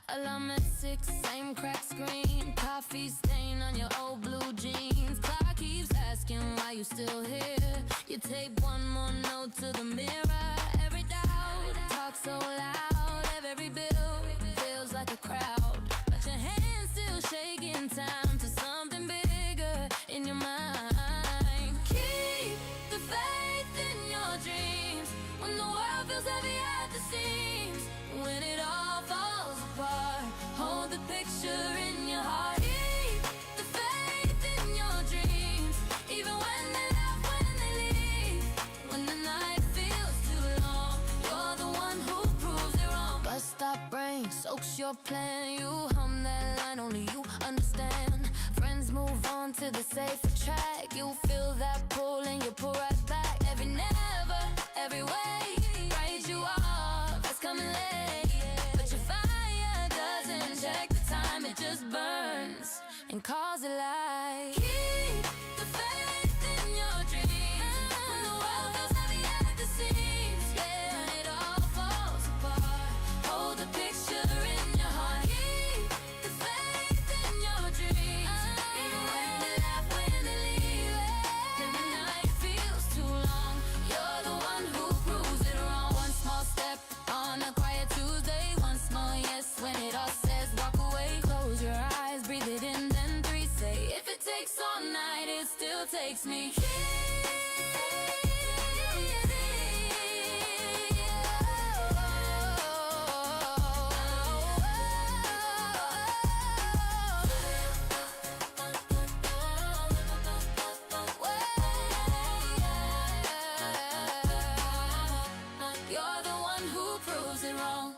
Alarm at 6, same cracked screen. Coffee stain on your old blue jeans. Clock keeps asking why you still here. You tape one more note to the mirror. Every doubt talks so loud. Every bill feels like a crowd, but your hands still shaking time to something bigger in your mind. Keep the faith in your dreams when the world feels heavy at the seams. When it all falls apart, hold the picture in your heart. Keep the faith in your dreams, even when they laugh, when they leave. When the night feels too long, you're the one who proves it wrong. Bus stop brain soaks your plan. You hum that line only you understand. Friends move on to the safer track. You feel that pull and you pull right back. Every never, every way, right you are, that's coming late. But your fire doesn't check the time, it just burns and calls it light. Keep the faith in your dreams when the world feels heavy at the seams. Yeah, when it all falls apart, hold the picture in your heart. Keep the faith in your dreams, even when they laugh, when they leave. When the night feels too long, you're the one who proves it wrong. One small step on a quiet Tuesday, one small yes when it all says walk away. Close your eyes, breathe it in, then 3 say, if it takes all night, it still takes me. You're the one who proves it wrong.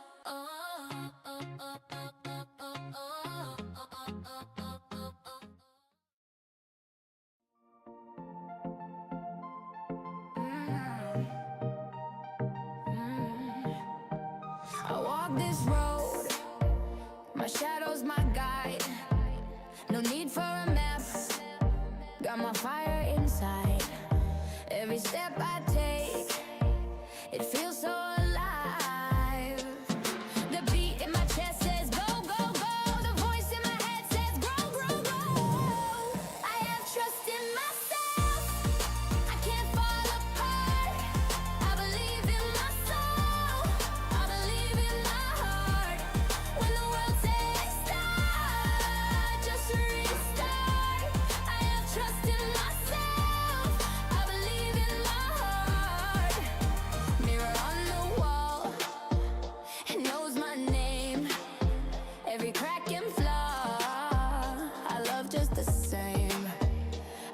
I walk this road, my shadow's my guide. No need for a map, got my fire inside. Every step I take, it feels so alive. The beat in my chest says go, go, go. The voice in my head says grow, grow, grow. I have trust in myself, I can't fall apart. I believe in my soul, I believe in my heart. When the world says stop, just restart. I have trust in myself, I believe in my heart. Mirror on the wall, it knows my name. Every crack and flaw, I love just the same.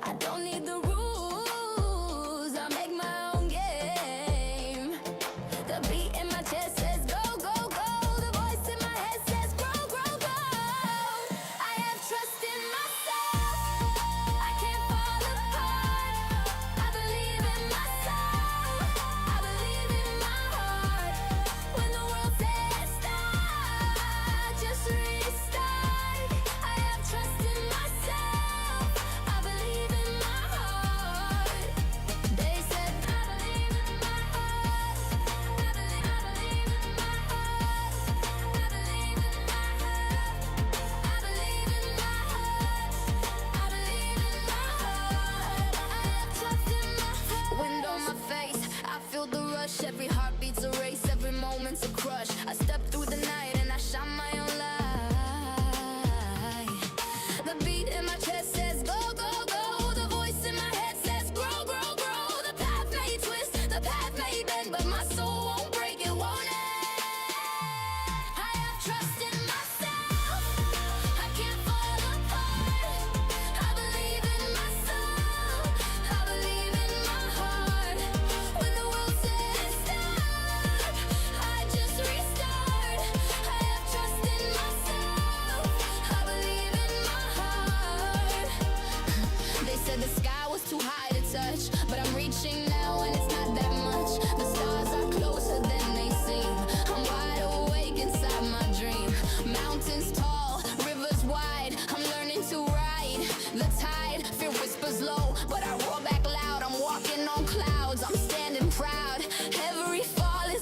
I don't need the rules, I make my own game. The beat in my chest says go, go, go. The voice in my head says grow, grow, grow. I have trust in myself, I can't fall apart. I believe in my soul, I believe in my heart. When the world says stop, just restart. I have trust in myself, I believe in my heart. They said I believe in my heart, I believe in my heart, I believe in my heart, I believe in my heart, I believe in my heart. I have trust in my heart. Wind on my face, I feel the rush. Every heartbeat's a race, every moment's a crush. I step through the night and I shine my own light. The beat in my chest says go, go, go. The voice in my head says grow, grow, grow. The path may twist, the path may bend, but my soul won't break, it won't end. I have trust in myself, I can't fall apart. I believe in my soul, I believe in my heart. When the world says stop, I just restart. I have trust in myself, I believe in my heart. They said the sky was too high to touch, but I'm reaching now and it's not that much. The stars are closer than they seem. I'm wide awake inside my dream. Mountains tall, rivers wide, I'm learning to ride the tide. Fear whispers low, but I roar back loud. I'm walking on clouds, I'm standing proud. Every fall is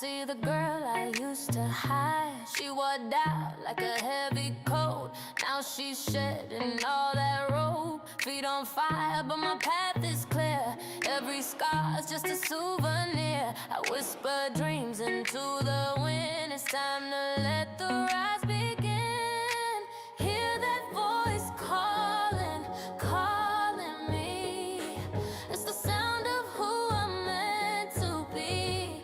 see the girl I used to hide. She wore down like a heavy coat. Now she's shedding all that rope. Feet on fire, but my path is clear. Every scar's just a souvenir. I whisper dreams into the wind. It's time to let the rise begin. Hear that voice calling, calling me. It's the sound of who I'm meant to be.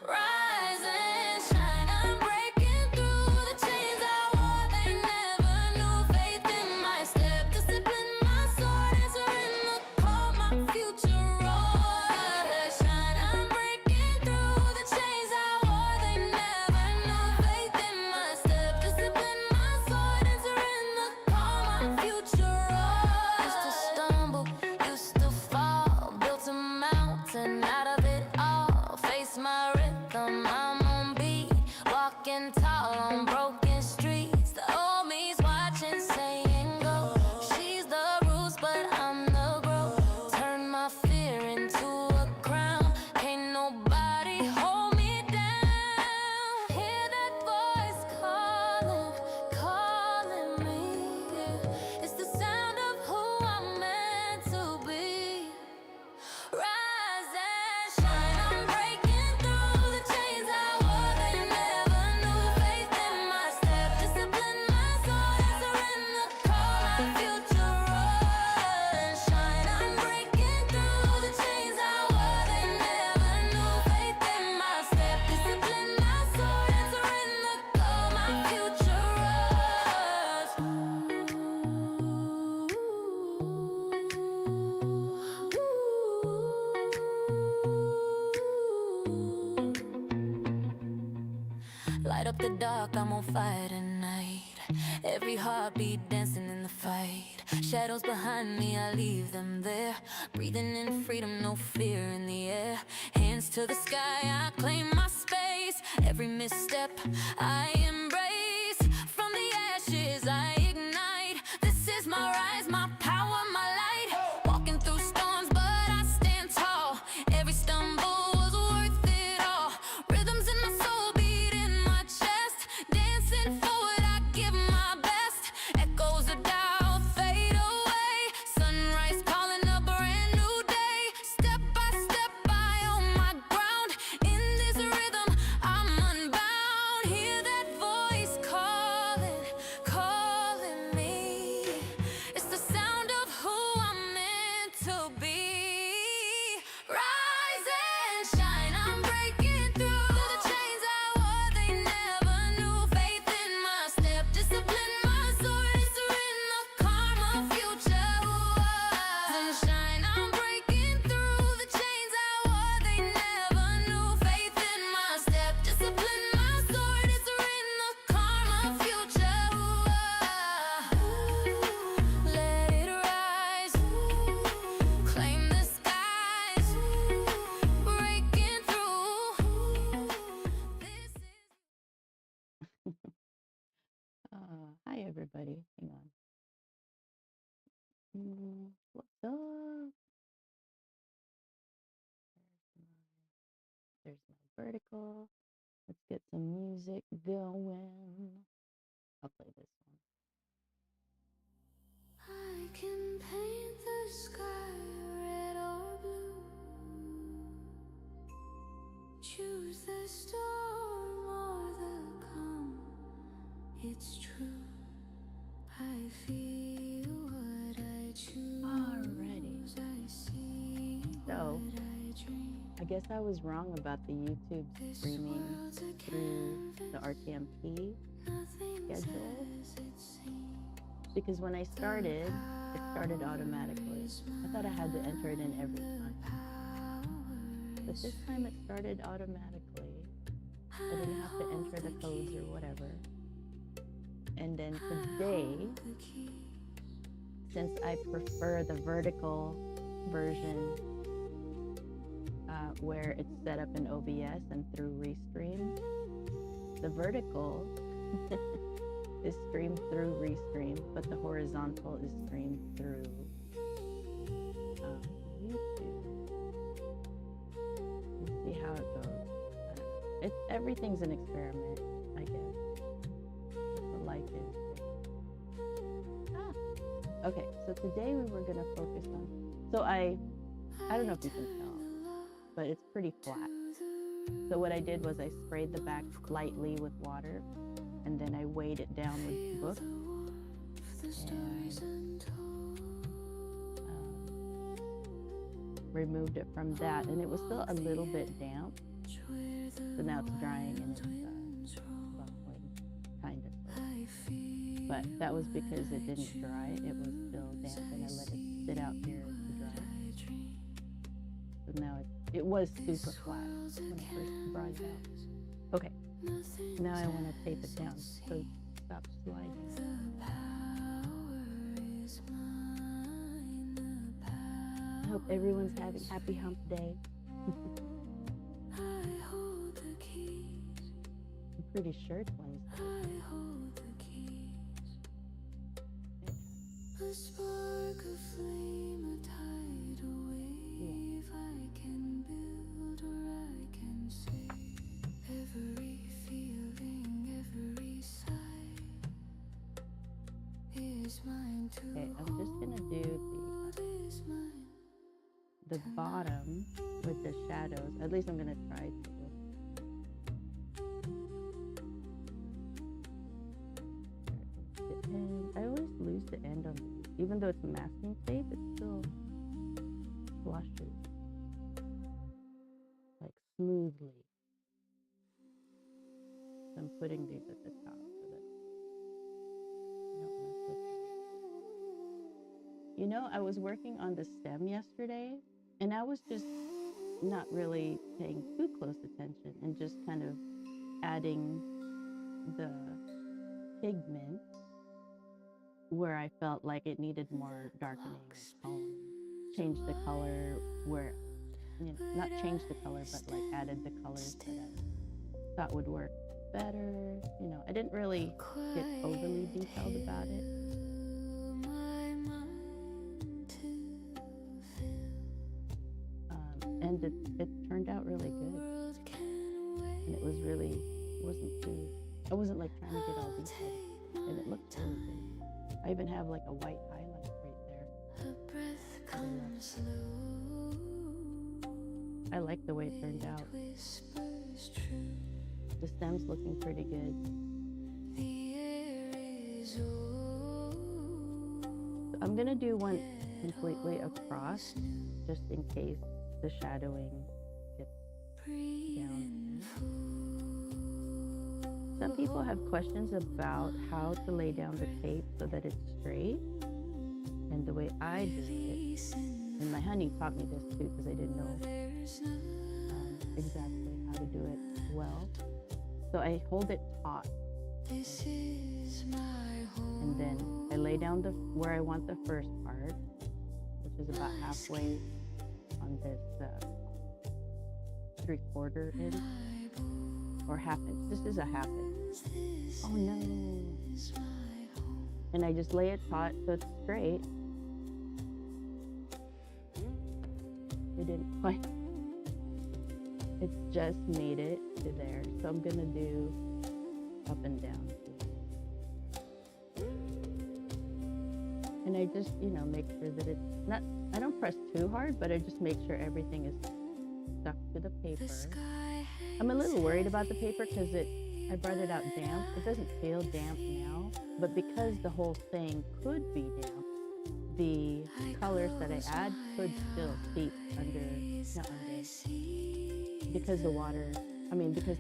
Rise and shine, I'm breaking through the chains I wore. They never knew. Faith in my step, discipline my sword, answering the call, my future roar. Shine, I'm breaking through the chains I wore. They never knew. Faith in my step, discipline my sword, answering the call, my future roar. Used to stumble, used to fall, built a mountain out of it all. Face my rhythm, I'm on beat, walking tall on broken streets. The old me's watching, saying go. She's the roots, but I'm the growth. Turn my fear into a crown. Can't nobody hold me down. Hear that voice calling, calling me. It's the sound of who I'm meant to be. Rise and shine, I'm breaking through the chains I wore. They never knew. Faith in my step, discipline my soul, answering the call, my future roar. Shine, I'm breaking through the chains I wore. They never knew. Faith in my step, discipline my soul, answering the call, my future Light up the dark, I'm on fire tonight. Every heartbeat dancing in the fight. Shadows behind me, I leave them there. Breathing in freedom, no fear in the air. Hands to the sky, I claim my space. Every misstep, I embrace. From the ashes, I ignite. This is my rise, my power, my light. Walking through storms, but I stand tall. Every stumble was worth it all. Rhythms in my soul, beat in my chest. Dancing forward, I give my best. Echoes of doubt fade away. Sunrise calling a brand new day. Step by step, I own my ground. In this rhythm, I'm unbound. Hear that voice calling, calling me. It's the sound of who I'm meant to be. Rise and shine, I'm breaking through the chains I wore. They never knew. Faith in my step, discipline my sword, answering the karma, future rise and shine, I'm breaking through the chains I wore. They never knew. Faith in my step, discipline my sword, answering the karma, future let it rise, claim the skies, breaking through. This is Hi everybody. Hang on. What's up? There's my vertical. Let's get some music going. I'll play this one. I can paint the sky red or blue. Choose the storm or the calm. It's true. I feel what I choose. Alrighty. I see So, what I dream. I guess I was wrong about the YouTube This streaming world's a through the canvas, RTMP nothing's schedule. as it seems. Because when I started, it started automatically. I thought I had to enter it in every time. But this time it started automatically. I didn't have to enter the codes or whatever. And then today, since I prefer the vertical version where it's set up in OBS and through Restream, the vertical is streamed through Restream, but the horizontal is streamed through YouTube. Let's see how it goes. I don't know. everything's an experiment, I guess. That's what life is. Okay, so today we were gonna focus on, so I don't know if you can tell, but it's pretty flat. So what I did was I sprayed the back lightly with water, and then I weighed it down with the book, and removed it from that, and it was still a little bit damp. So now it's drying and it's bubbling, kind of. But that was because it didn't dry. It was still damp, and I let it sit out here to dry. So now it was super flat when I first brought it out. Okay, now I want to tape it down so it stops sliding. I hope everyone's having happy hump day. I'm pretty sure it's Wednesday. A spark, a flame, a tidal wave. I can build or I can save. Every feeling, every sight is mine to Okay, I'm just gonna do the bottom with the shadows. At least I'm gonna try to. I always lose the end on these. Even though it's masking tape, it still flushes like smoothly. So I'm putting these at the top so that I don't mess with them. You know, I was working on the stem yesterday, and I was just not really paying too close attention and just kind of adding the pigment where I felt like it needed more darkening tone. Change the color where, you know, not change the color, but like added the colors that I thought would work better. You know, I didn't really get overly detailed about it. And it turned out really good. And it was really, I wasn't like trying to get all detailed. And it looked really good. I even have like a white highlight right there. I like the way it turned out. The stem's looking pretty good. So I'm gonna do one completely across, just in case the shadowing gets down. Some people have questions about how to lay down the tape so that it's straight. And the way I do it, and my honey taught me this too because I didn't know exactly how to do it well. So I hold it taut. And then I lay down where I want the first part, which is about halfway on this 3/4 inch or half inch. This is a half inch. Oh no. And I just lay it taut so it's straight. It didn't quite. It just made it to there. So I'm gonna do up and down. And I just, you know, make sure that it's not, I don't press too hard, but I just make sure everything is stuck to the paper. I'm a little worried about the paper because I brought it out damp. It doesn't feel damp now, but because the whole thing could be damp, the colors that I add could still seep because the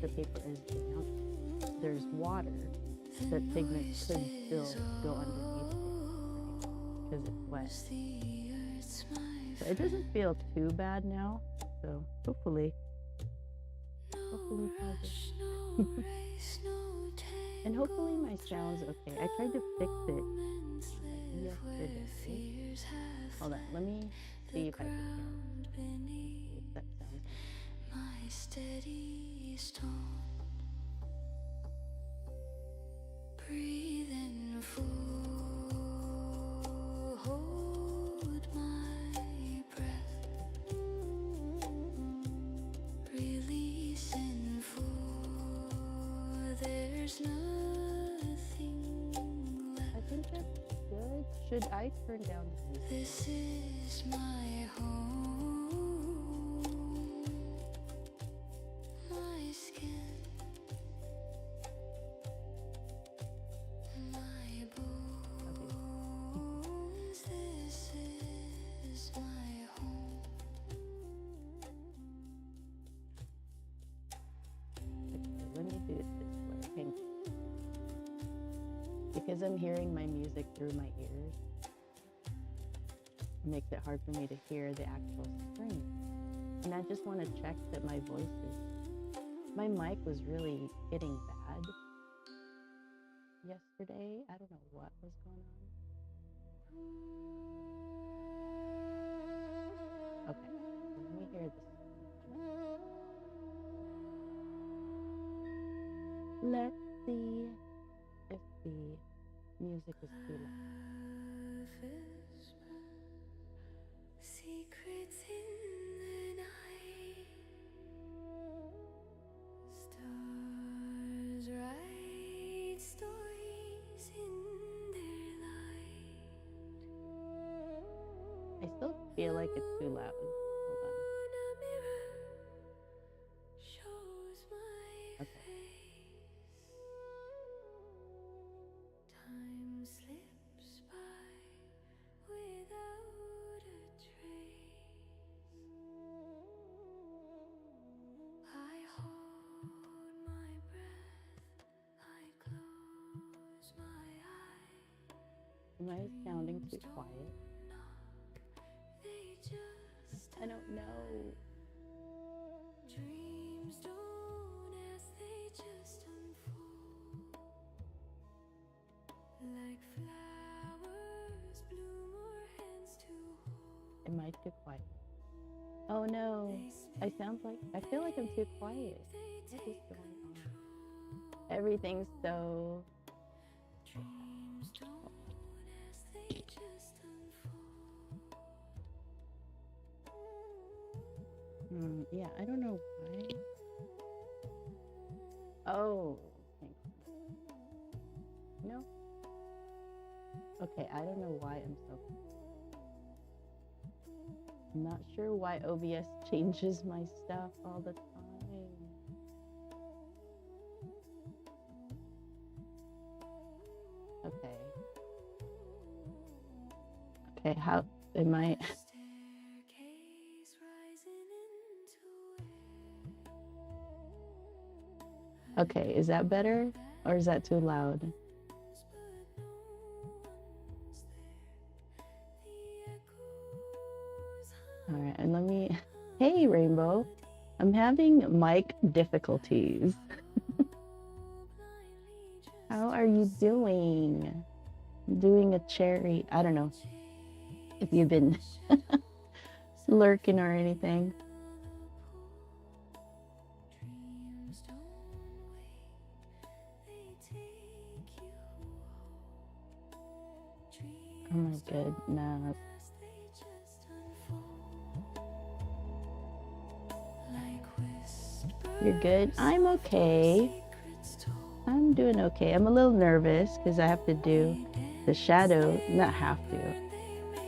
paper is damp, there's water, the pigment could still go underneath it because it's wet. So it doesn't feel too bad now, so hopefully and hopefully my sound's okay. I tried to fix it yesterday. Hold on, let me see if I can hear if that sounds my steady storm. Breathe in full, hold my breath. Release in full. relationship? Good. Should I turn down the music? This is my home, my skin, my bones. This is my home. Okay, let me do it this way. Hang on. Because I'm hearing my music through my ears, it makes it hard for me to hear the actual screen. And I just want to check that my voice is... My mic was really getting bad yesterday. I don't know what was going on. Okay, let me hear this. Let's see if the music is too loud. Secrets in the night, stars write stories in their light. I still feel like it's too loud. Hold on. A mirror shows my Okay. face. Time slips by without a trace. I hold my breath, I close my eyes. Am I sounding too quiet? They just I don't know. dreams don't as they just unfold. Like flowers bloom or hands to hold. Am I too quiet? Oh no. I feel like I'm too quiet. What is going on? Everything's so... Dreams don't as they just unfold. Yeah, I don't know why. Oh, thanks. No. Okay, I don't know why I'm so... I'm not sure why OBS changes my stuff all the time. Okay. Okay, how am I... Staircase rising into air. Okay, is that better? Or is that too loud? But no one's there. The echoes All right, and let me... Hey, Rainbow. I'm having mic difficulties. How are you doing? Doing a cherry. I don't know if you've been lurking or anything. dreams don't wait, they take you home. Oh my goodness. As they just unfold, like whispers. You're good? I'm okay. Secrets told. I'm doing okay. I'm a little nervous because I have to do the shadow. Not have to.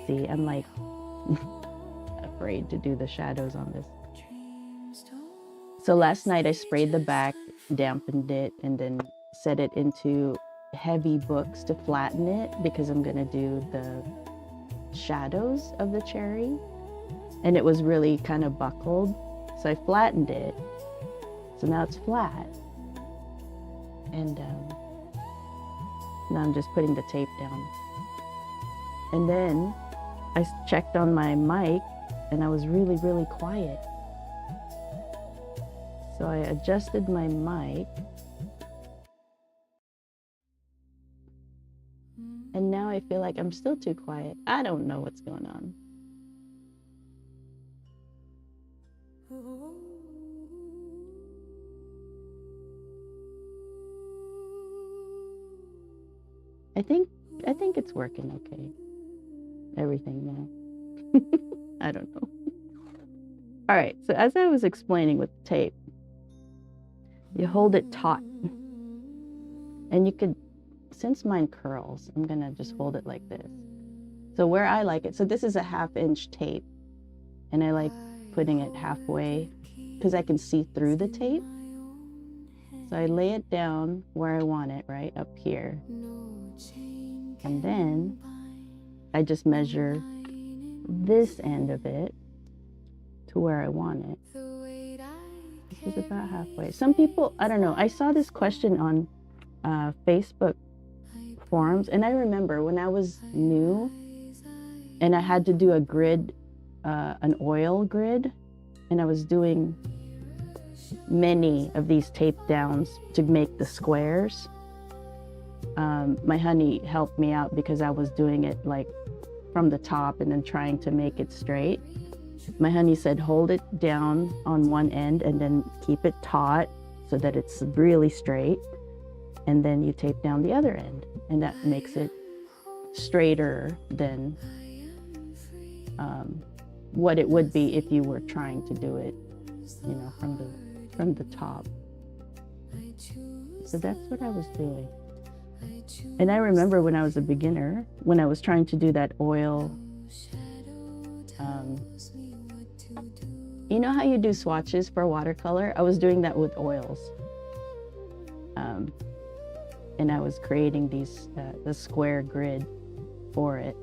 See, I'm like afraid to do the shadows on this. Dreams don't So last night I sprayed the back, dampened it, and then set it into heavy books to flatten it because I'm gonna do the shadows of the cherry. And it was really kind of buckled. So I flattened it. So now it's flat. And now I'm just putting the tape down. And then I checked on my mic and I was really, really quiet. So I adjusted my mic. And now I feel like I'm still too quiet. I don't know what's going on. I think it's working okay. Everything now. I don't know. All right, so as I was explaining with tape, you hold it taut and you could since mine curls, I'm gonna just hold it like this. So where I like it, so this is a 1/2 inch tape, and I like putting it halfway because I can see through the tape. So I lay it down where I want it, right up here. And then I just measure this end of it to where I want it. This is about halfway. Some people, I don't know, I saw this question on Facebook forums, and I remember when I was new and I had to do a grid, an oil grid, and I was doing many of these tape downs to make the squares. My honey helped me out because I was doing it like from the top and then trying to make it straight. My honey said, hold it down on one end and then keep it taut so that it's really straight. And then you tape down the other end, and that makes it straighter than what it would be if you were trying to do it, you know, from the top. So that's what I was doing. And I remember when I was a beginner, when I was trying to do that oil, you know how you do swatches for watercolor? I was doing that with oils. And I was creating these, the square grid for it.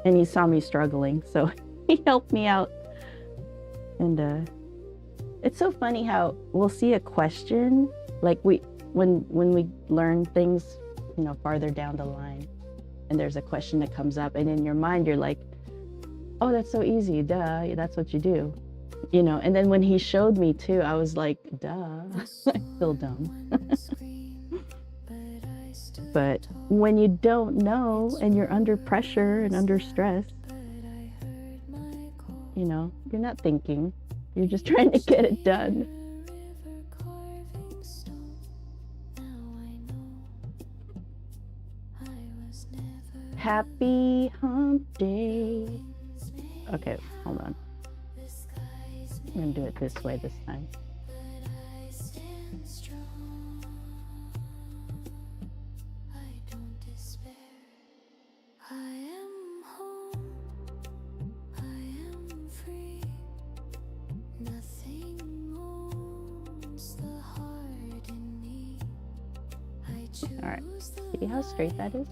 And he saw me struggling, so he helped me out. And it's so funny how we'll see a question, like when we learn things, you know, farther down the line, and there's a question that comes up, and in your mind you're like, oh, that's so easy, duh, that's what you do, you know. And then when he showed me too, I was like, duh, I feel dumb. But when you don't know and you're under pressure and under stress, you know, you're not thinking, you're just trying to get it done. Happy hump day. Okay, hold on. I'm gonna do it this way this time. All right, see how straight that is?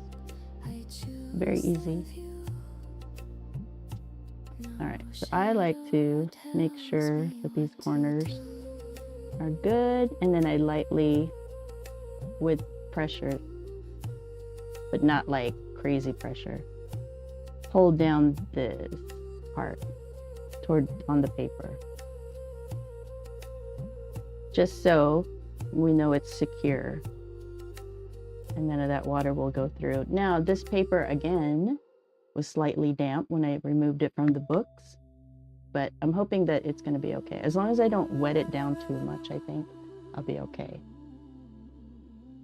Very easy. All right, so I like to make sure that these corners are good, and then I lightly, with pressure, but not like crazy pressure, hold down this part on the paper, just so we know it's secure and none of that water will go through. Now this paper again was slightly damp when I removed it from the books, but I'm hoping that it's going to be okay. As long as I don't wet it down too much, I think I'll be okay.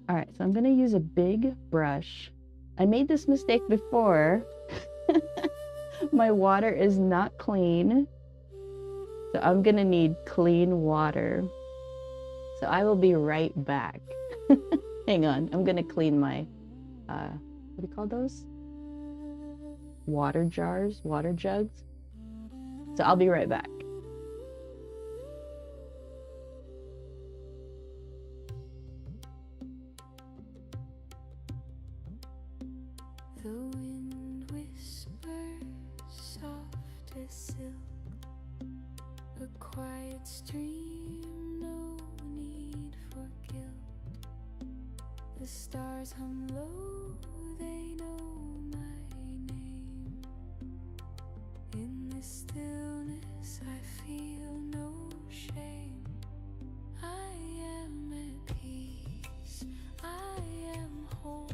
All right, so I'm going to use a big brush. I made this mistake before. My water is not clean, so I'm going to need clean water. So I will be right back. Hang on, I'm going to clean my, what do you call those? Water jars, water jugs. So I'll be right back. The wind whispers soft as silk, a quiet stream, no need for guilt. The stars hum low, they know my name. In this stillness I feel no shame. I am at peace, I am whole.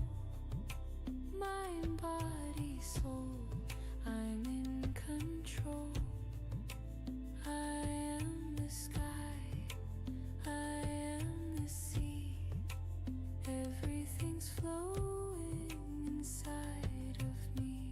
Mind, body, soul, I'm in control. I am the sky, I am the sea. Everything's flowing inside of me.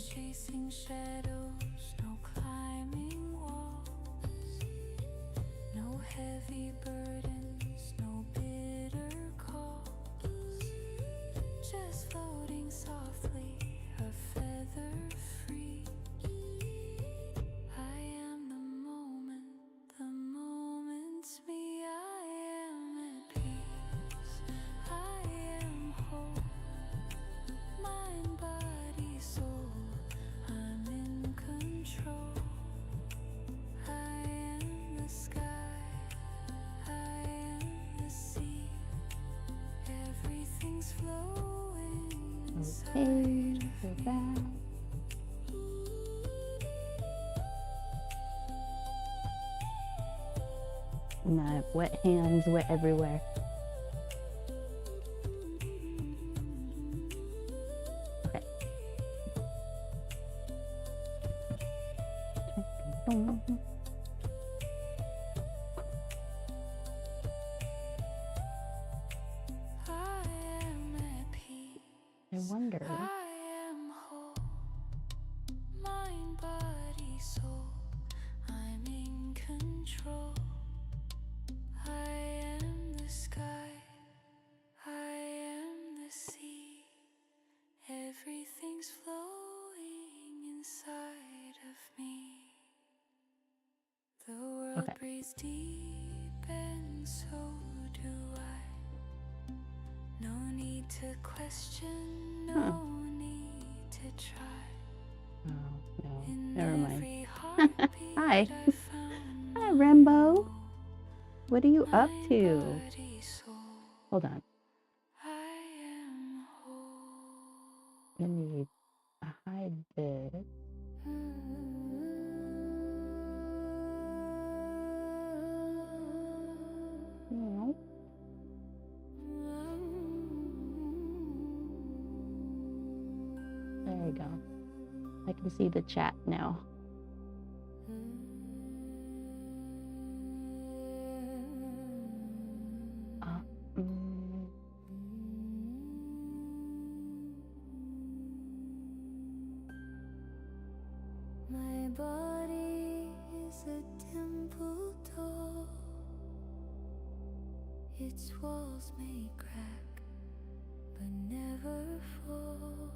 chasing shadows, no climbing walls, no heavy burdens, no bitter calls, just floating softly, a feather free. I am the moment's me. I am at peace, I am whole, mind, body, soul, I'm in control. I am the sky, I am the sea, everything's flowing inside we're of back. me. And I have wet hands, wet everywhere. Okay. I am at peace, I wonder. I am whole, mind, body, soul, I'm in control. I am the sky, I am the sea, everything's flowing inside of me. The world Okay. breathes deep and so do I. No need to question, no need to try. Oh, no. In Never mind. every heartbeat Hi. I found Hi, Rambo. What are you up to? body, soul, Hold on. I am whole. Let me hide this. No. There we go. I can see the chat now. Mm. My body is a temple door, its walls may crack but never fall.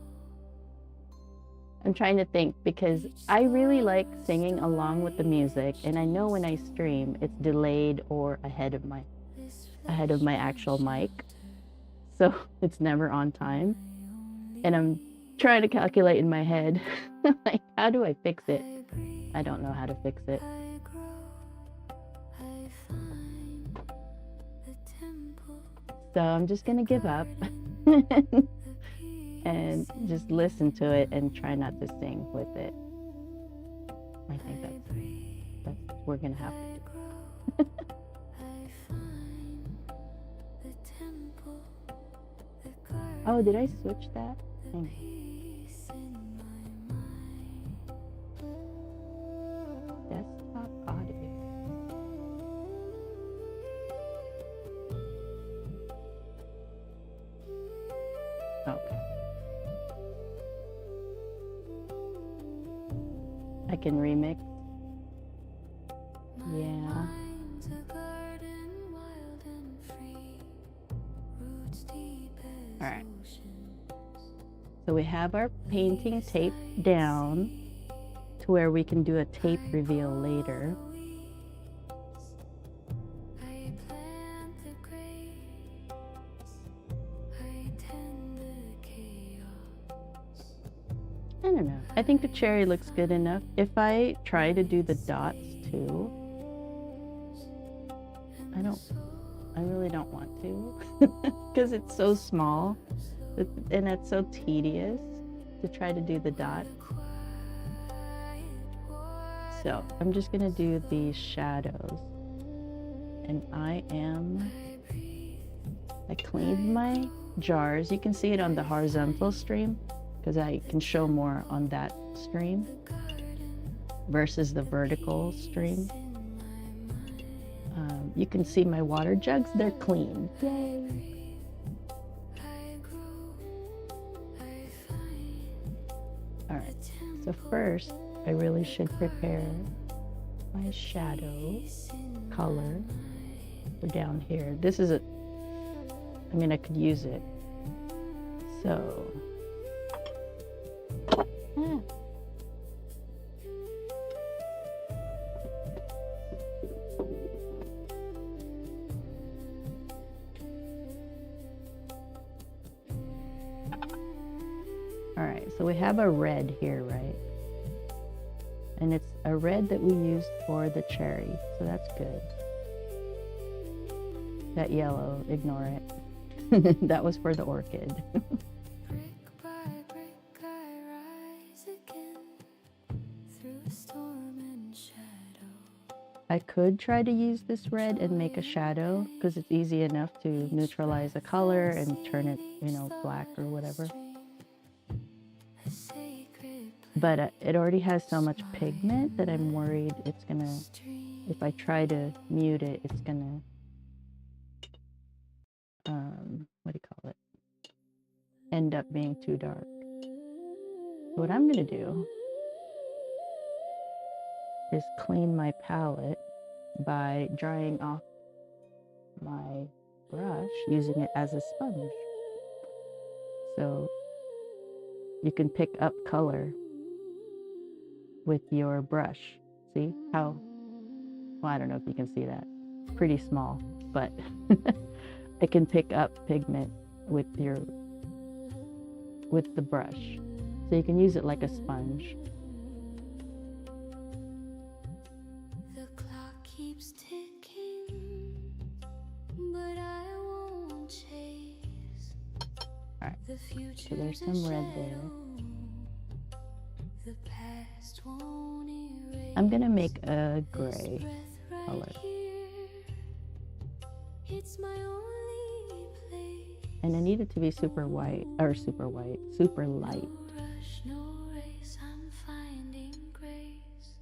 I'm trying to think because I really like singing along with the music, and I know when I stream it's delayed or ahead of my actual mic, so it's never on time. And I'm trying to calculate in my head, like, how do I fix it? I don't know how to fix it. I grow, I find the temple, So I'm just gonna give up and just listen to it and try not to sing with it. I think that's what we're gonna have to do. I find the temple, the garden, Oh, did I switch that? the Hang on. peace in my mind. Desktop audio. Okay. I can remix. Yeah. Mind's a garden, wild and free, roots deep as All right. oceans. So we have our painting taped down to where we can do a tape reveal later. I plant the grapes, I tend the chaos. I don't know. I think the cherry looks good enough. If I try to do the dots too, I really don't want to because it's so small and it's so tedious to try to do the dot. So I'm just gonna do these shadows, and I cleaned my jars. You can see it on the horizontal stream because I can show more on that stream versus the vertical stream. You can see my water jugs, they're clean. Yay! All right. So first, I really should prepare my shadow color for down here. This is I mean, I could use it. So, all right, so we have a red here, right? And it's a red that we used for the cherry, so that's good. That yellow, ignore it. That was for the orchid. Brick by brick, I rise again through storm and shadow. I could try to use this red and make a shadow because it's easy enough to neutralize a color and turn it, you know, black or whatever. But it already has so much pigment that I'm worried it's gonna, if I try to mute it, it's gonna, what do you call it? End up being too dark. So what I'm gonna do is clean my palette by drying off my brush, using it as a sponge. So you can pick up color with your brush. See how, well, I don't know if you can see that. It's pretty small, but it can pick up pigment with the brush. So you can use it like a sponge. The clock keeps ticking, but I won't chase. All right, The future, so there's some red there. The past won't erase. I'm gonna make a gray Right color. here. It's my only place. And I need it to be super white, or super light. No rush, no race, I'm finding grace.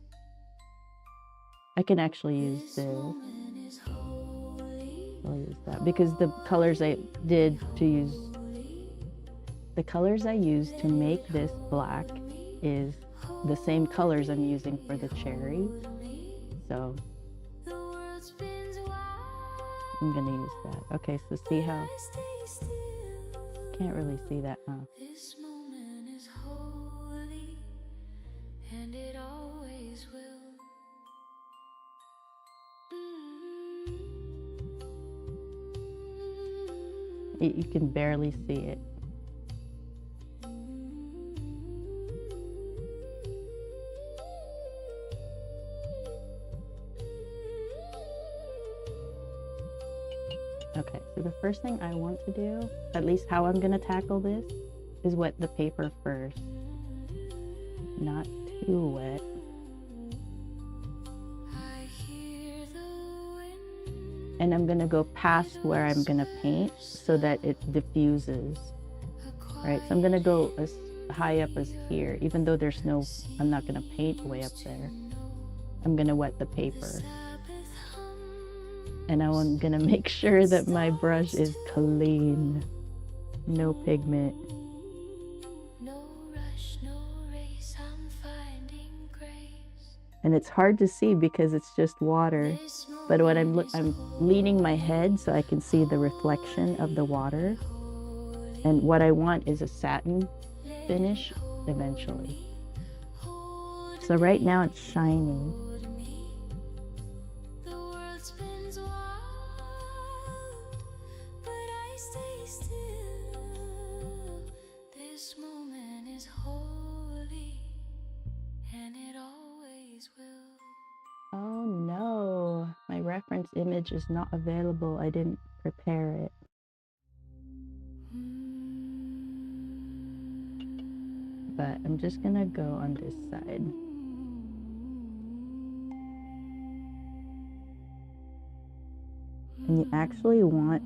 I can actually use This this. moment is holy. I'll use that because the colors I did to use, the colors I used to make this black is the same colors I'm using for the cherry. So The world spins wild. I'm gonna use that. Okay, so see how, I stay still. can't really see that, huh? This moment is holy, and it always will. You can barely see it. Okay, so the first thing I want to do, at least how I'm gonna tackle this, is wet the paper first. Not too wet. I hear the wind. And I'm gonna go past where I'm gonna paint so that it diffuses. Right, so I'm gonna go as high up as here, even though there's no, I'm not gonna paint way up there. I'm gonna wet the paper. And I'm gonna make sure that my brush is clean. No pigment. No rush, no race, I'm finding grace. And it's hard to see because it's just water. This But when I'm moment leaning my head so I can see the reflection of the water. And what I want is a satin finish eventually. So right now it's shining. the world spins wild, but I stay still. This moment is holy, and it always will. Oh no, my reference image is not available. I didn't prepare it. But I'm just gonna go on this side. And you actually want,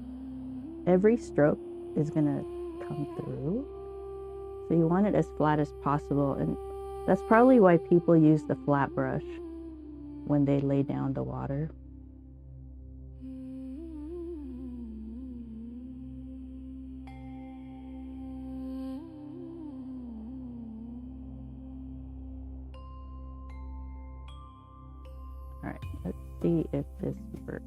every stroke is gonna come through. So you want it as flat as possible. And that's probably why people use the flat brush when they lay down the water. Let's see if this works.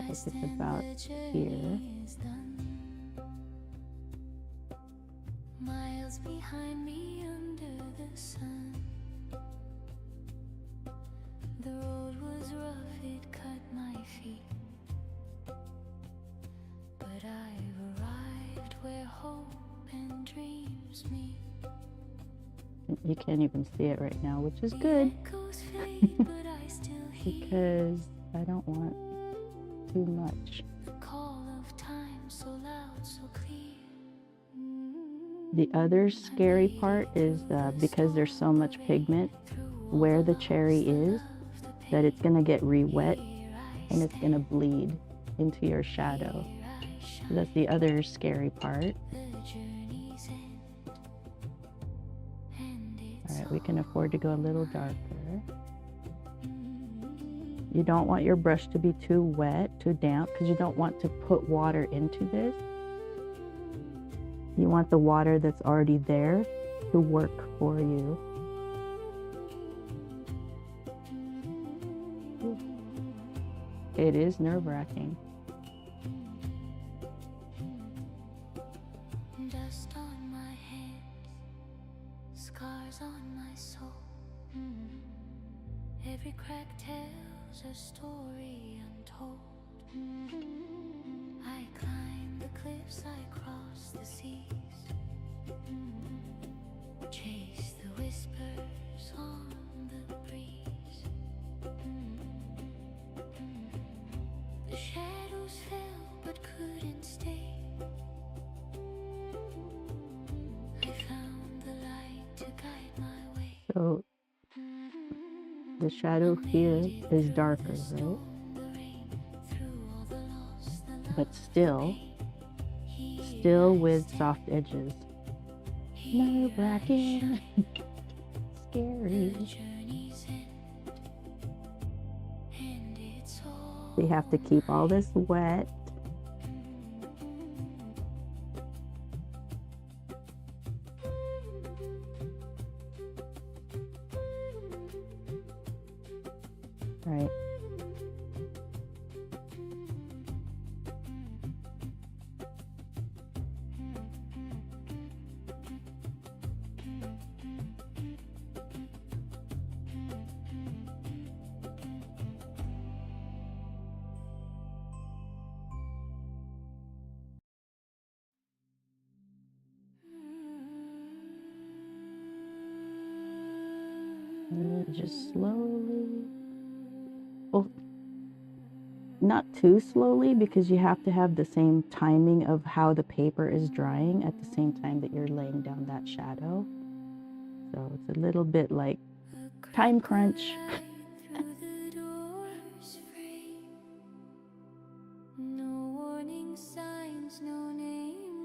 Looks like it's about here. Miles behind me under the sun. The road was rough, it cut my feet. But I've arrived where hope and dreams meet. You can't even see it right now, which is good. Because I don't want too much. The call of time so loud, so clear. The other scary part is because there's so much pigment where the cherry is, that it's going to get re-wet and it's going to bleed into your shadow. So that's the other scary part. Alright, we can afford to go a little darker. You don't want your brush to be too wet, too damp, because you don't want to put water into this. You want the water that's already there to work for you. It is nerve-wracking. Dust on my hands, scars on my soul. Every crack tells a story untold. I climb the cliffs, I cross the seas. Chase the whispers on the breeze. The shadows fell but couldn't stay. I found the light to guide my way. So the shadow here is darker, right? But still with soft edges. Nerve-wracking. Scary. So you have to keep all this wet. Right. And then just slowly, well, not too slowly, because you have to have the same timing of how the paper is drying at the same time that you're laying down that shadow. So it's a little bit like time crunch.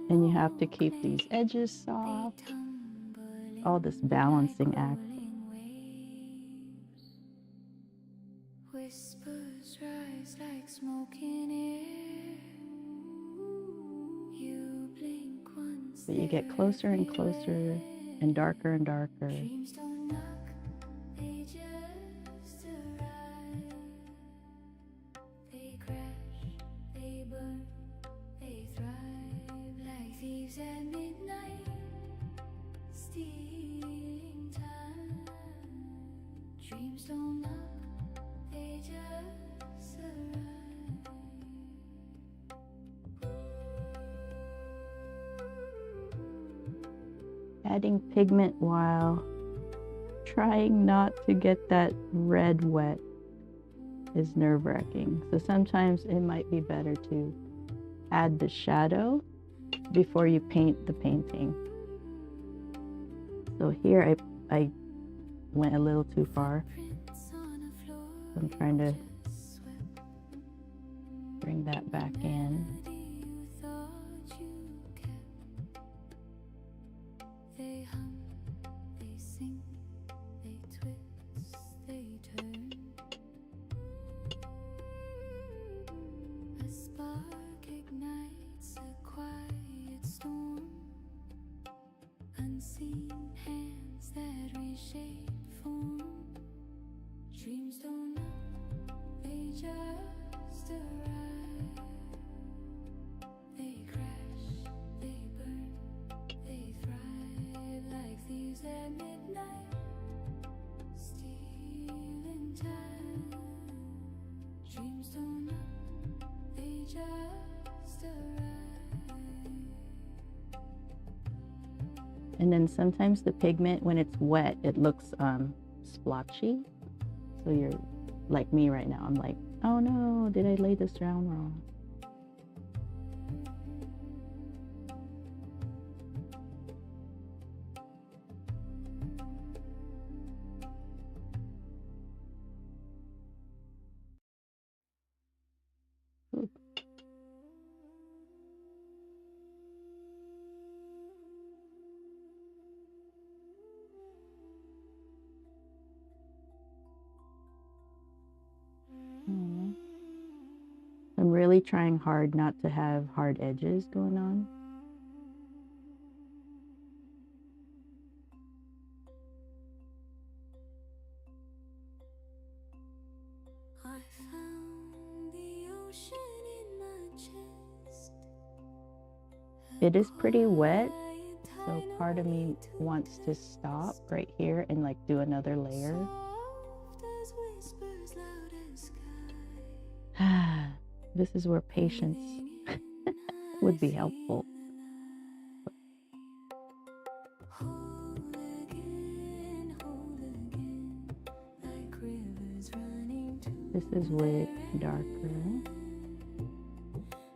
And you have to keep these edges soft. All this balancing act. Whispers rise like smoke in air. You blink once. But you get closer and closer and darker and darker. Dreams don't knock, they just arrive. They crash, they burn, they thrive like thieves at midnight, stealing time. Dreams don't knock, they just arrive. Adding pigment while trying not to get that red wet is nerve-wracking. So sometimes it might be better to add the shadow before you paint the painting. So here I went a little too far. I'm trying to bring that back in. They hum, they sing, they twist, they turn. A spark ignites a And then sometimes the pigment, when it's wet, it looks splotchy. So you're like me right now. I'm like, oh no, did I lay this down wrong? Ooh. I'm really trying hard not to have hard edges going on. I found the ocean in my chest. It is pretty wet, so part of me wants to stop right here and like do another layer. Soft as whispers, loud as sky. This is where patience would be helpful. Whole again, like rivers running to This is way darker.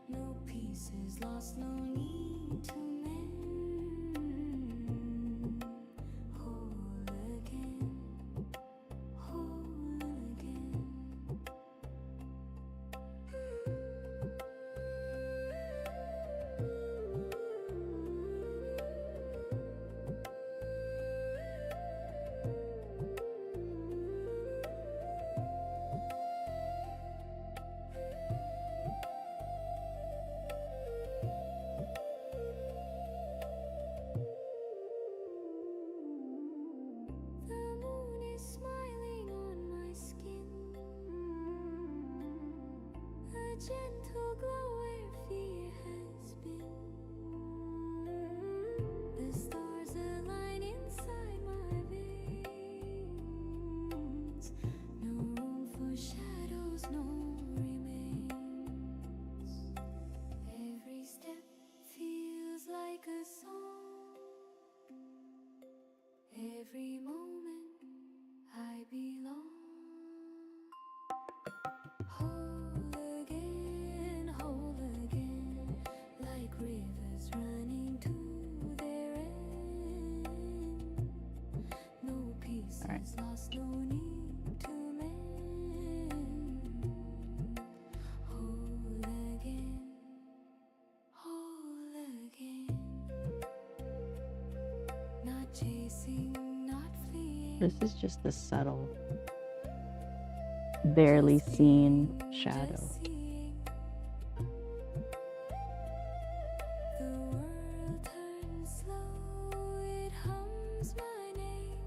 no pieces lost, no need to mend. Whole again, whole again. The moon is smiling on my skin, a gentle glow where fear has been. The stars align inside my veins. No room for shadows, no remains. Every step feels like a song. Every moment I belong. Whole again, like rivers running to their end. No pieces lost, no need to mend. Whole again, whole again. Not chasing, not fleeing. This is just the subtle, barely seen shadow. Just seeing. The world turns slow, it hums my name.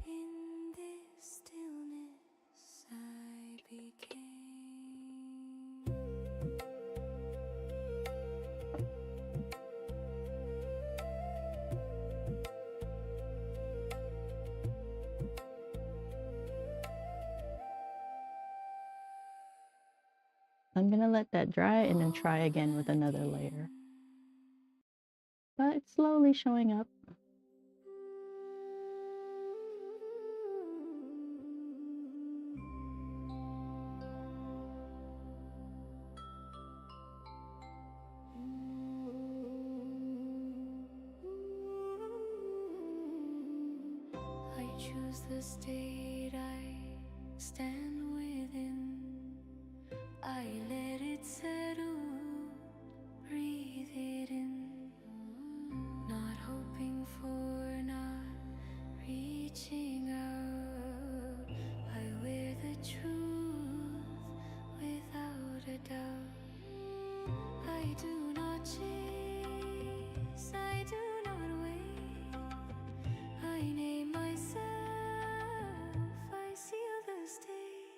In this stillness I became. I'm gonna let that dry and then try again with another layer. But it's slowly showing up. I choose the state I stand within. I let it settle, breathe it in. Not hoping for, not reaching out. I wear the truth without a doubt. I do not chase, I do not wait. I name myself, I seal the stage.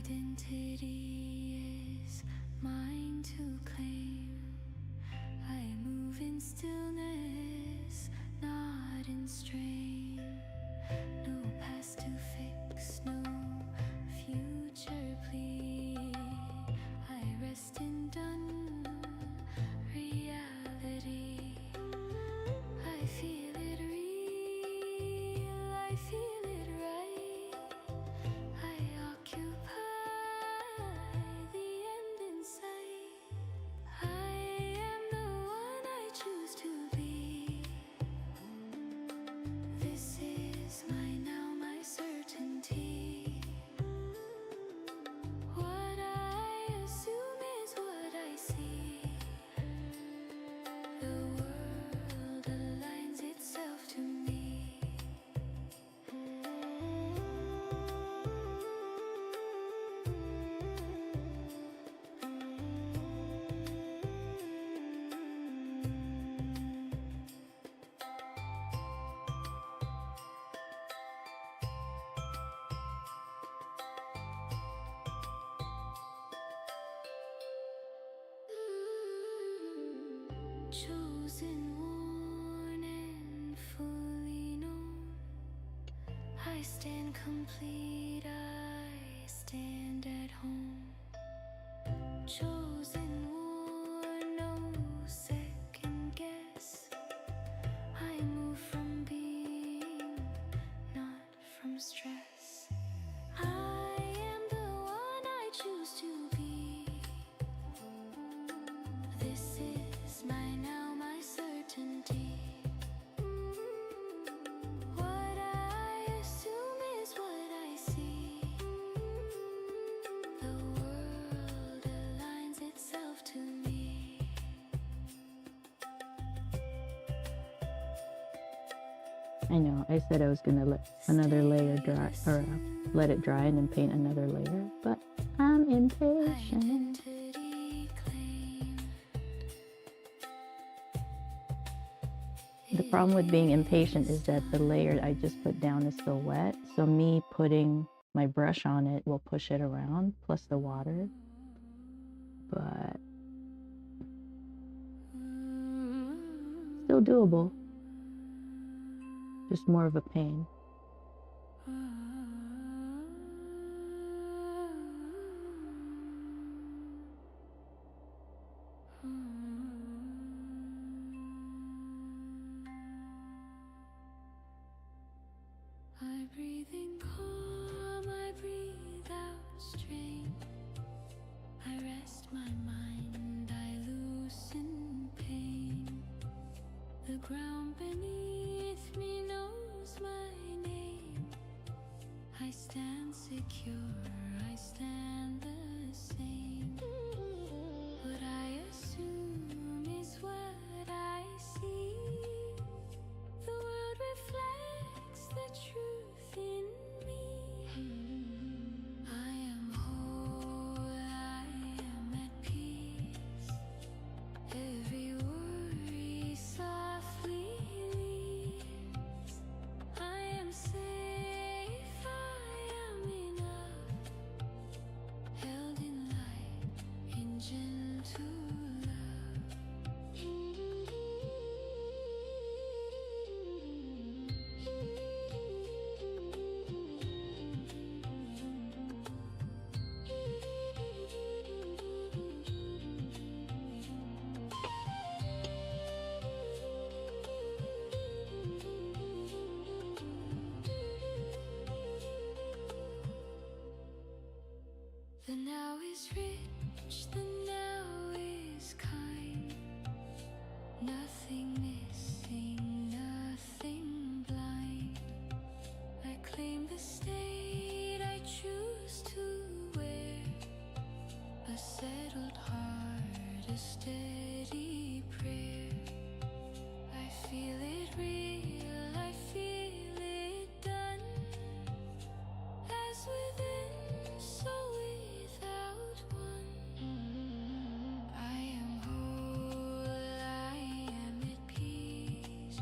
identity is mine to claim. I move in stillness, not in strain. No past to fix, no future plea. I rest in done reality. I feel it real, I feel it right. I occupy the end in sight. I am the one I choose to be. This is my now, my certainty. What I assume is what I see. The world aligns itself to me. Chosen, worn, and fully known. I stand complete, I stand at home. Chosen, worn, no second guess. I move from being, not from stress. I am the one I choose to be. This is my now, my certainty. What I assume is what I see. The world aligns itself to me. I know, I said I was gonna let another layer dry, or let it dry and then paint another layer, but I'm impatient. Identity claim. The problem with being impatient is that the layer I just put down is still wet, so me putting my brush on it will push it around, plus the water. But still doable. Just more of a pain. I breathe in calm, I breathe out strain. I rest my mind, I loosen pain. The ground beneath me knows my name. I stand secure, I stand the same. What I assume is what I see. The world reflects the truth in me. I am whole, I am at peace. Every worry softly leaves. I am safe, I am enough. Held in light, in gentle love. The now is rich, the now is kind. Nothing missing, nothing blind. I claim the state I choose to wear. A settled heart, a steady prayer. I feel it real, I feel it done. As within, so without one. I am whole, I am at peace.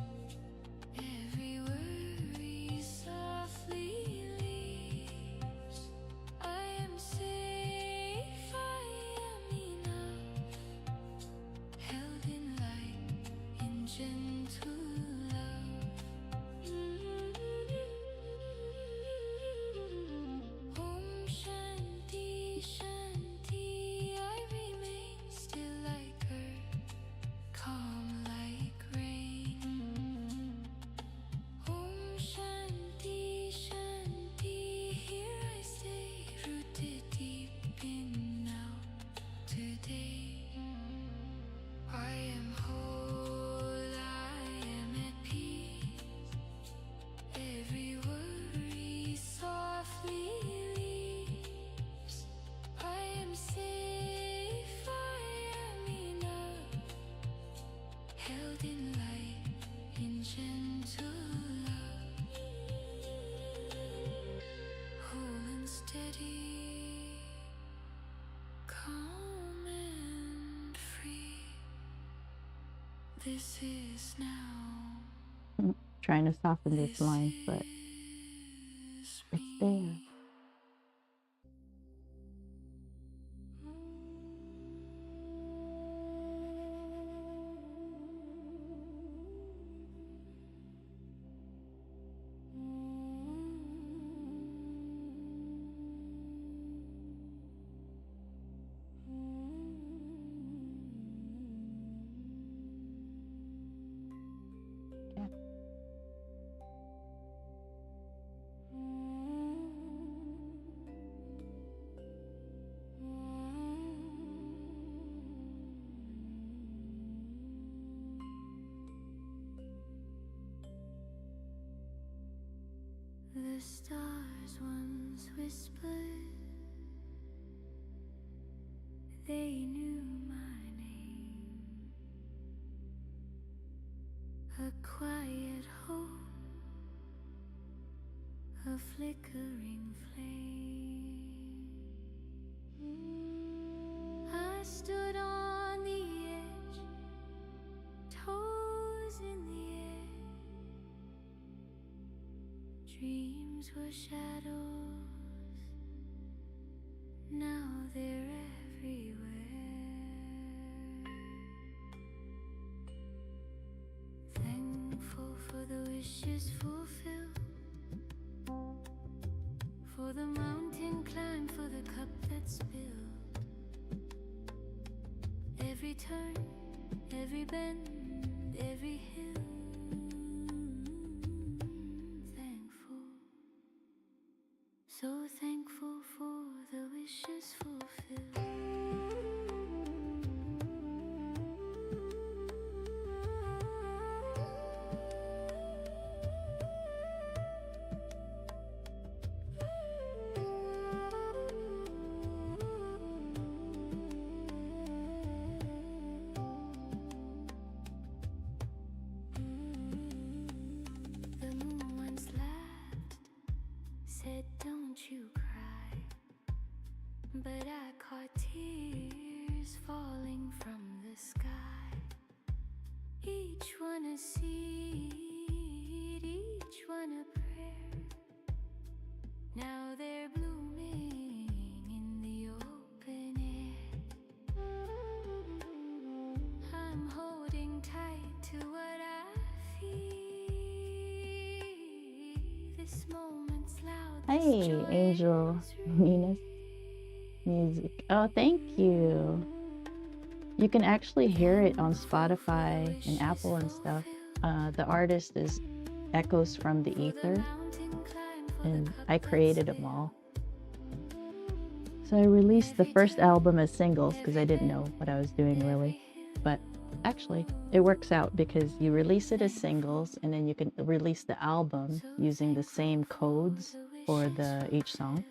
Every worry softly leaves. I am safe. this is now. Trying to soften this line, but it's there. The stars once whispered, they knew my name. A quiet hope, a flickering flame. I stood on the edge, toes in the air. Dreams were shadows, now they're everywhere. Thankful for the wishes fulfilled, for the mountain climb, for the cup that spilled. Every turn, every bend, every hill. So thankful for the wishes fulfilled. The moon once laughed, said, "Don't you cry," but I caught tears falling from the sky. Each one a seed, each one a prayer. Now they're blooming in the open air. I'm holding tight to what I feel. This moment's loud. Hey, Angel Nina's music. Oh, thank you. You can actually hear it on Spotify and Apple and stuff. The artist is Echoes from the Ether, and I created them all. So I released the first album as singles because I didn't know what I was doing really. But actually, it works out because you release it as singles and then you can release the album using the same codes for each song.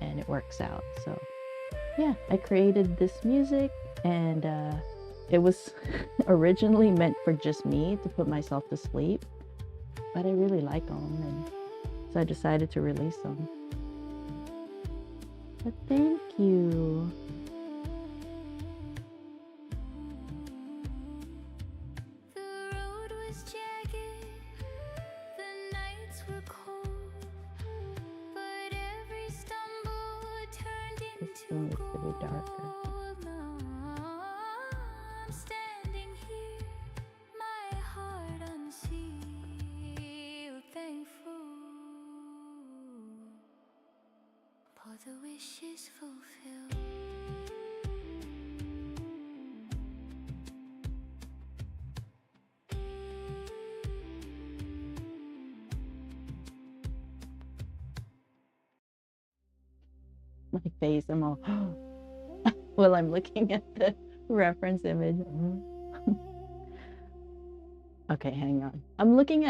And it works out. So yeah, I created this music, and it was originally meant for just me to put myself to sleep, but I really like them, and so I decided to release them. But thank you. The road was jagged, the nights were cold, but every stumble turned This one into is a bit darker. gold. I'm standing here, my heart unsealed, thankful for the wishes fulfilled. My face, I'm all while I'm looking at the reference image. Okay, hang on. So I'm looking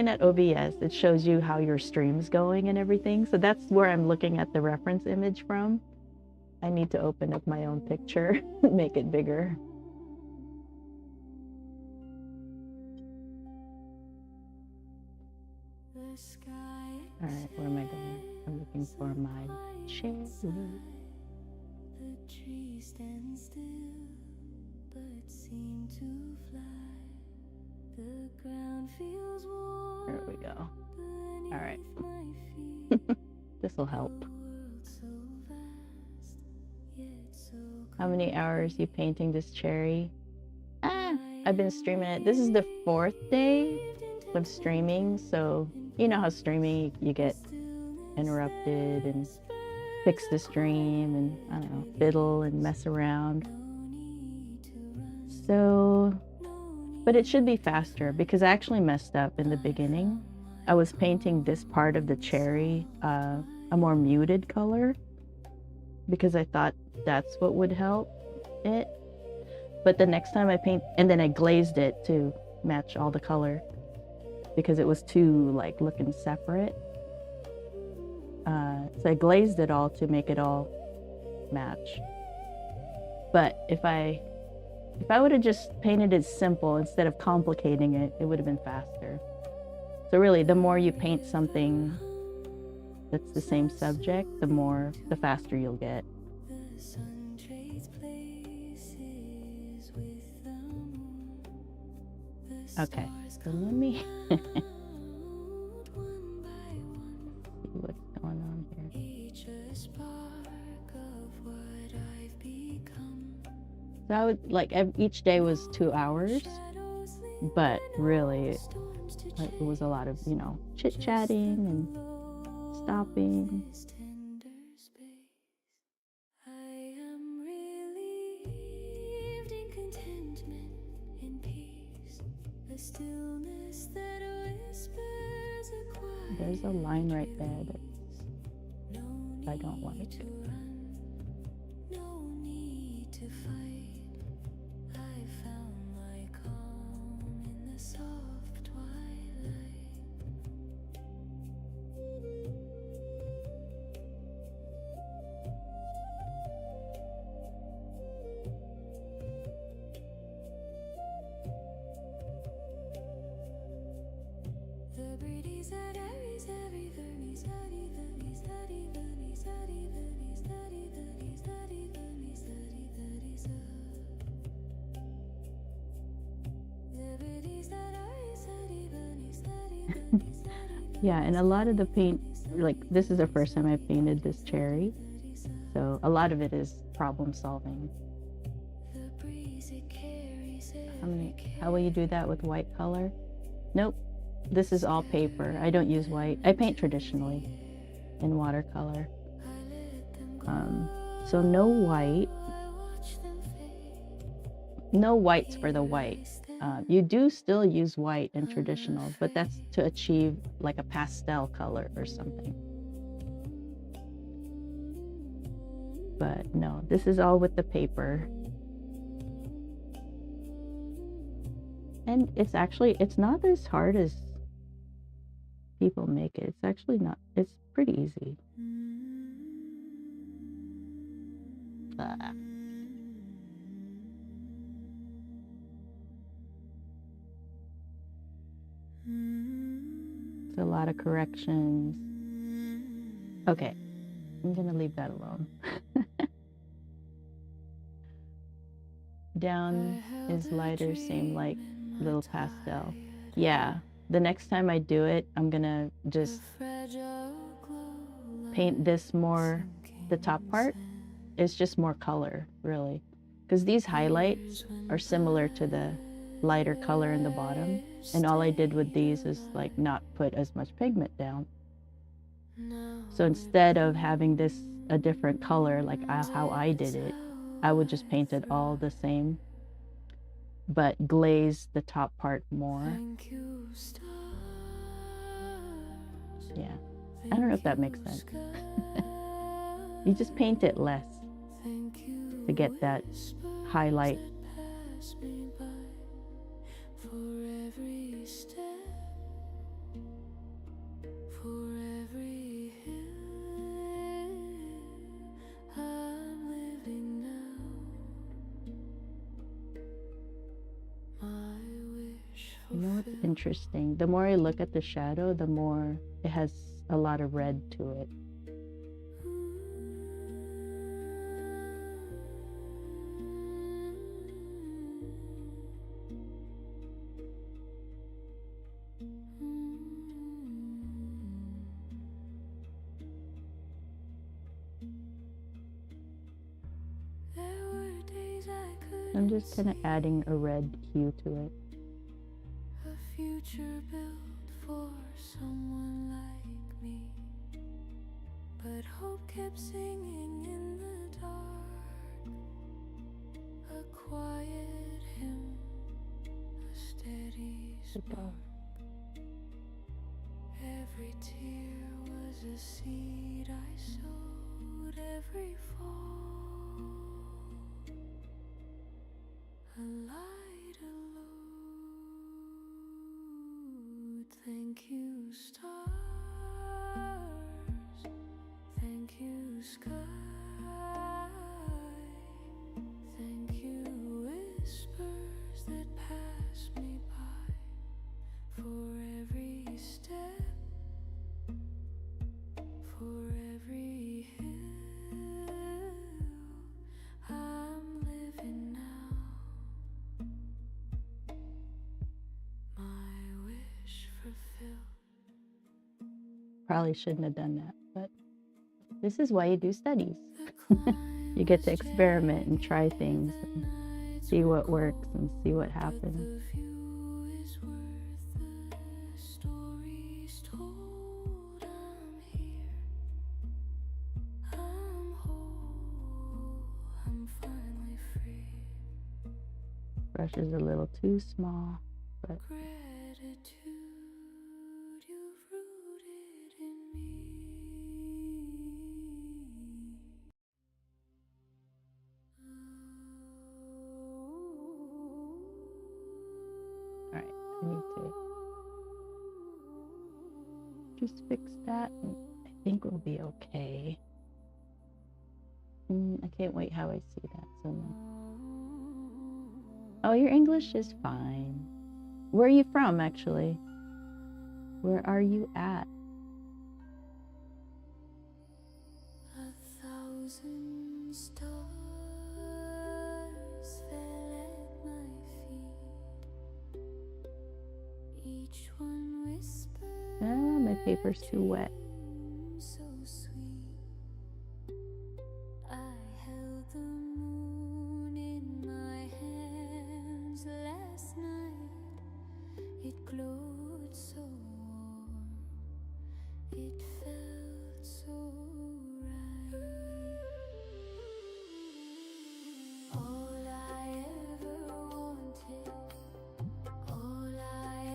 at OBS. It shows you how your stream's going and everything. So that's where I'm looking at the reference image from. I need to open up my own picture, make it bigger. All right, where am I going? I'm looking for my chair. The trees stand still, but seem There we go. All right. This will help. How many hours you painting this cherry? I've been streaming it. This is the 4th day of streaming, so you know how streaming you get interrupted and fix the stream and I don't know, fiddle and mess around. So, but it should be faster because I actually messed up in the beginning. I was painting this part of the cherry a more muted color because I thought that's what would help it. But the next time I paint, and then I glazed it to match all the color because it was too like looking separate. So I glazed it all to make it all match. But if I would have just painted it simple instead of complicating it, it would have been faster. So really, the more you paint something that's the same subject, the faster you'll get. Okay, so let me see what's going on here. So I would like each day was 2 hours, but really it was a lot of, you know, chit-chatting and stopping. There's a line right there that I don't like. Yeah, and a lot of the paint, like this is the first time I painted this cherry, so a lot of it is problem solving. How will you do that with white color? Nope, this is all paper. I don't use white. I paint traditionally in watercolor. So no white. No whites for the white. You do still use white in traditional, but that's to achieve like a pastel color or something. But no, this is all with the paper. And it's not as hard as people make it. It's actually not, it's pretty easy. It's a lot of corrections. Okay, I'm gonna leave that alone. Down is lighter, same like little pastel. Yeah, the next time I do it, I'm gonna just paint this more, the top part is just more color, really. Because these highlights are similar to the lighter color in the bottom. And all I did with these is like not put as much pigment down. So instead of having this a different color like how I did it, I would just paint it all the same, but glaze the top part more. Yeah, I don't know if that makes sense. You just paint it less to get that highlight. You know what's interesting? The more I look at the shadow, the more it has a lot of red to it. I'm just kind of adding a red hue to it. A future built for someone like me, but hope kept singing in the dark. A quiet hymn, a steady spark. Every tear was a seed I sowed, every fall a light alone. Thank you, stars. Thank you, sky. Thank you, whispers that pass me by. For every step, for every hill I'm living now. My wish fulfilled. Probably shouldn't have done that, but this is why you do studies. You get to experiment and try things and see what works and see what happens. Brush is a little too small, but alright, I need to just fix that and I think we'll be okay. I can't wait how I see that so much. Oh, your English is fine. Where are you from, actually? Where are you at? 1,000 stars fell at my feet. Each one whispered. Ah, my paper's too wet. So sweet. I held the moon in my hands last night. It glowed so warm. It felt so right. All I ever wanted, all I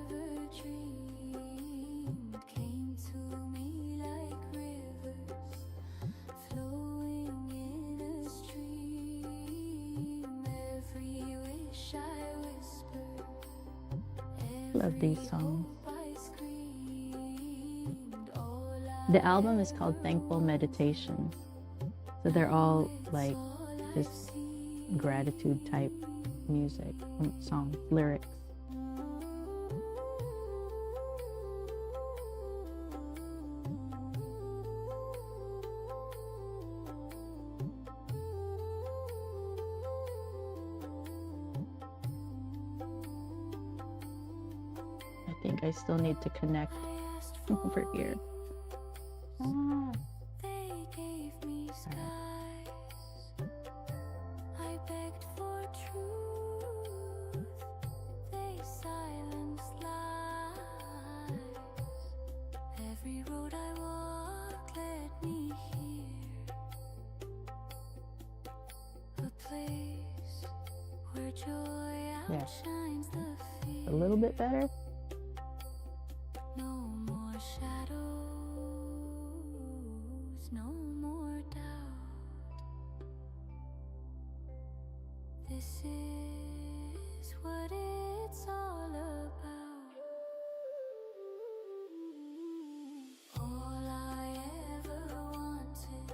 ever dreamed came to me like rivers flowing in a stream. Every wish I whispered, Love these songs. hope I screamed. All The album is called Thankful Meditation. So they're all like just gratitude type music, songs, lyrics. I think I still need to connect over here. Ah. they gave me skies. I begged for truth. They silenced lies. Every road I walked led me here. A place where joy Yeah. outshines the fear. A little bit better. No more shadows, no more doubt. This is what it's all about. All I ever wanted,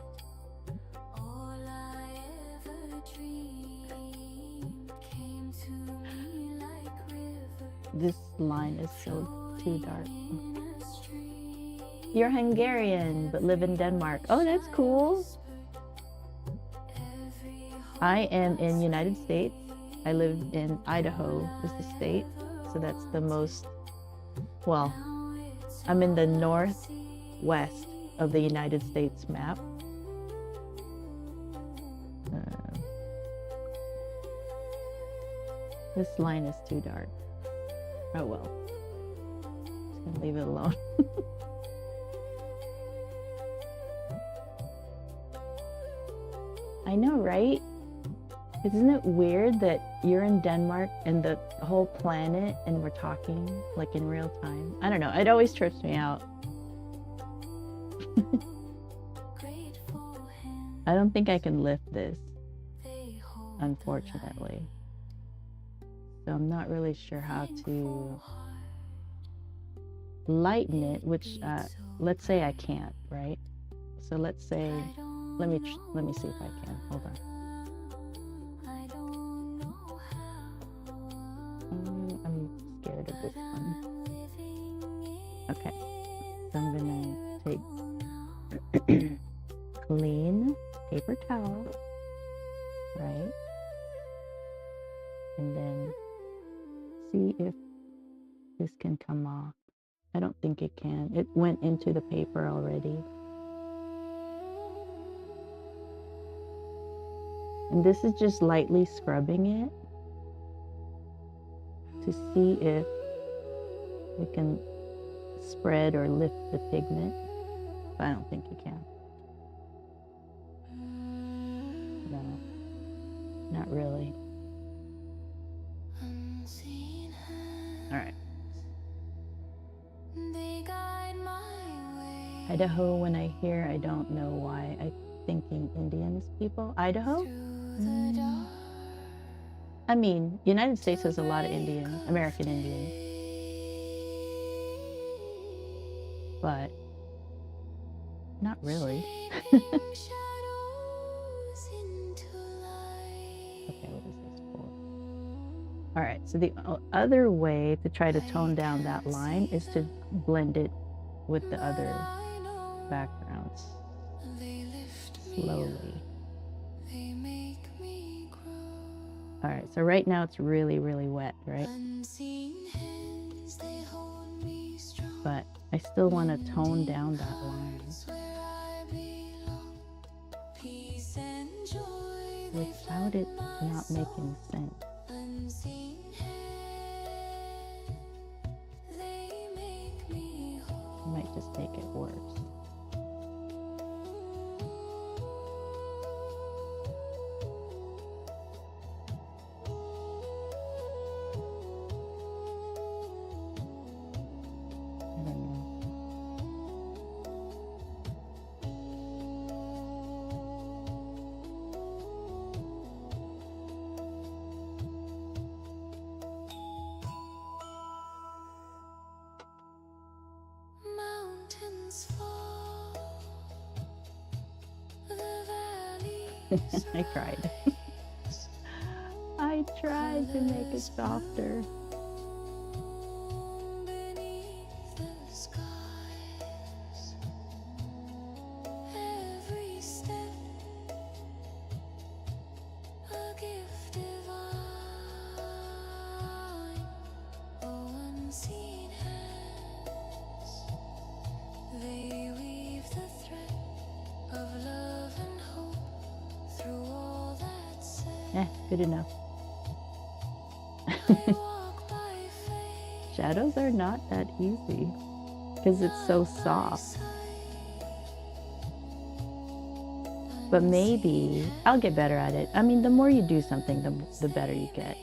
all I ever dreamed came to me like rivers. This line is so too dark. In a stream. You're Hungarian, but live in Denmark. Oh, that's cool. I am in United States. I live in Idaho, is the state. So that's the most, well, I'm in the northwest of the United States map. This line is too dark. Oh well. Just gonna leave it alone. I know, right? Isn't it weird that you're in Denmark and the whole planet and we're talking like in real time? I don't know. It always trips me out. I don't think I can lift this, unfortunately. So I'm not really sure how to lighten it, which let's say I can't, right? So let's say, let me see if I can. Hold on. I'm scared of this one. Okay, so I'm gonna take clean paper towel, right? And then see if this can come off. I don't think it can. It went into the paper already. And this is just lightly scrubbing it to see if we can spread or lift the pigment. But I don't think you can. No, not really. All right. Idaho, when I hear, I don't know why. I'm thinking Indians people. Idaho? I mean, United States has a lot of Indians, American Indians. But not really. Okay, what is this for? All right, so the other way to try to tone down that line is to blend it with the other backgrounds slowly. All right, so right now it's really, really wet, right? But I still want to tone down that line without it not making sense. I might just make it worse. I tried. I tried to make it softer. Good enough. Shadows are not that easy because it's so soft. But maybe I'll get better at it. I mean, the more you do something, the better you get.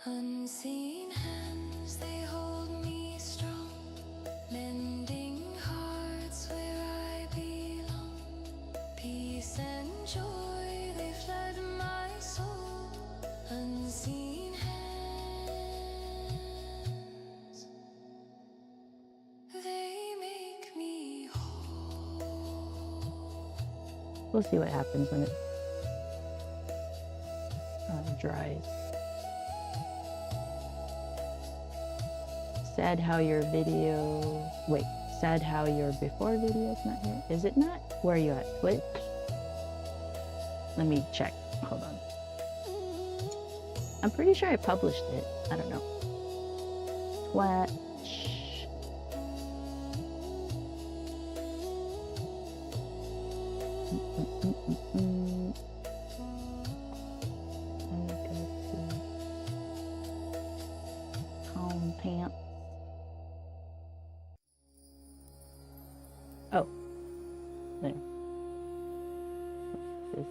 Unseen hands, they hold me strong, mending hearts where I belong. Peace and joy, they flood my soul. Unseen hands, they make me whole. We'll see what happens when it dries. Sad how your video, sad how your before video is not here. Is it not? Where are you at? Twitch? Let me check. Hold on. I'm pretty sure I published it. I don't know. Twitch. pants. Oh, there. This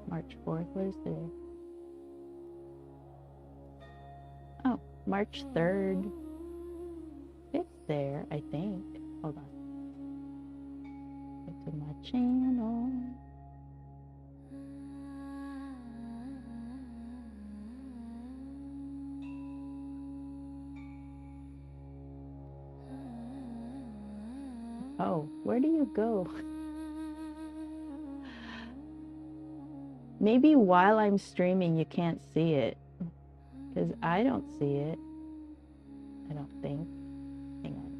March 4th. What is today? Oh, March 3rd. It's there, I think. Hold on. Go to my channel. Oh, where do you go? Maybe while I'm streaming you can't see it, because I don't see it. I don't think. Hang on.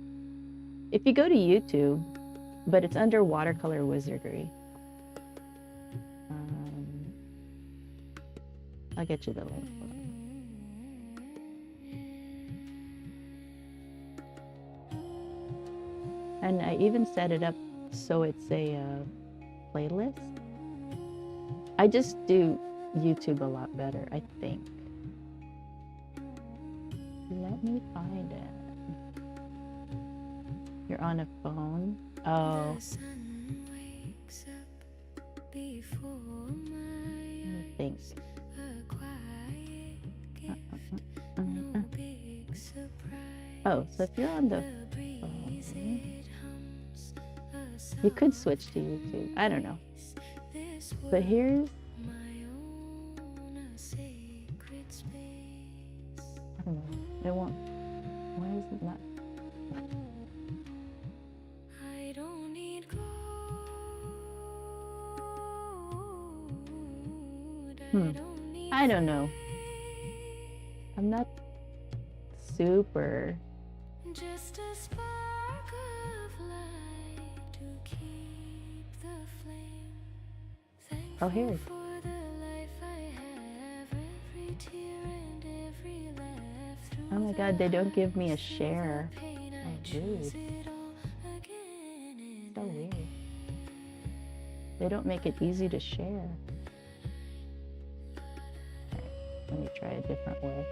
If you go to YouTube, but it's under Watercolor Wizardry. I'll get you the link. Hold on. And I even set it up so it's a playlist. I just do YouTube a lot better, I think. Let me find it. You're on a phone? Oh. Let me think. Oh, so if you're on the phone, you could switch to YouTube. I don't know. But here's... I don't know. It won't... Why is it not... I don't know. I'm not super... Just a spark of light to keep the flame. Oh, here. For the life I have, every tear and every laugh through Oh my god, they don't give me a share. Oh, dude. So weird. They don't make it easy to share. Alright, let me try a different way.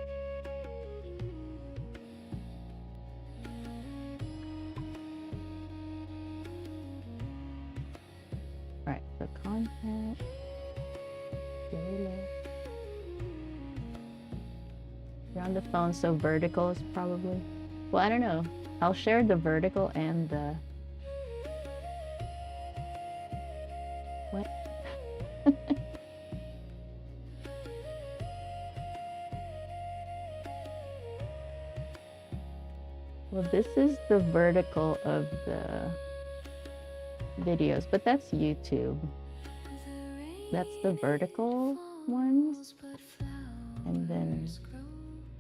Alright, so content, playlist. You're on the phone, so vertical is probably... Well, I don't know. I'll share the vertical and the... What? Well, this is the vertical of the videos, but that's YouTube. That's the vertical ones. And then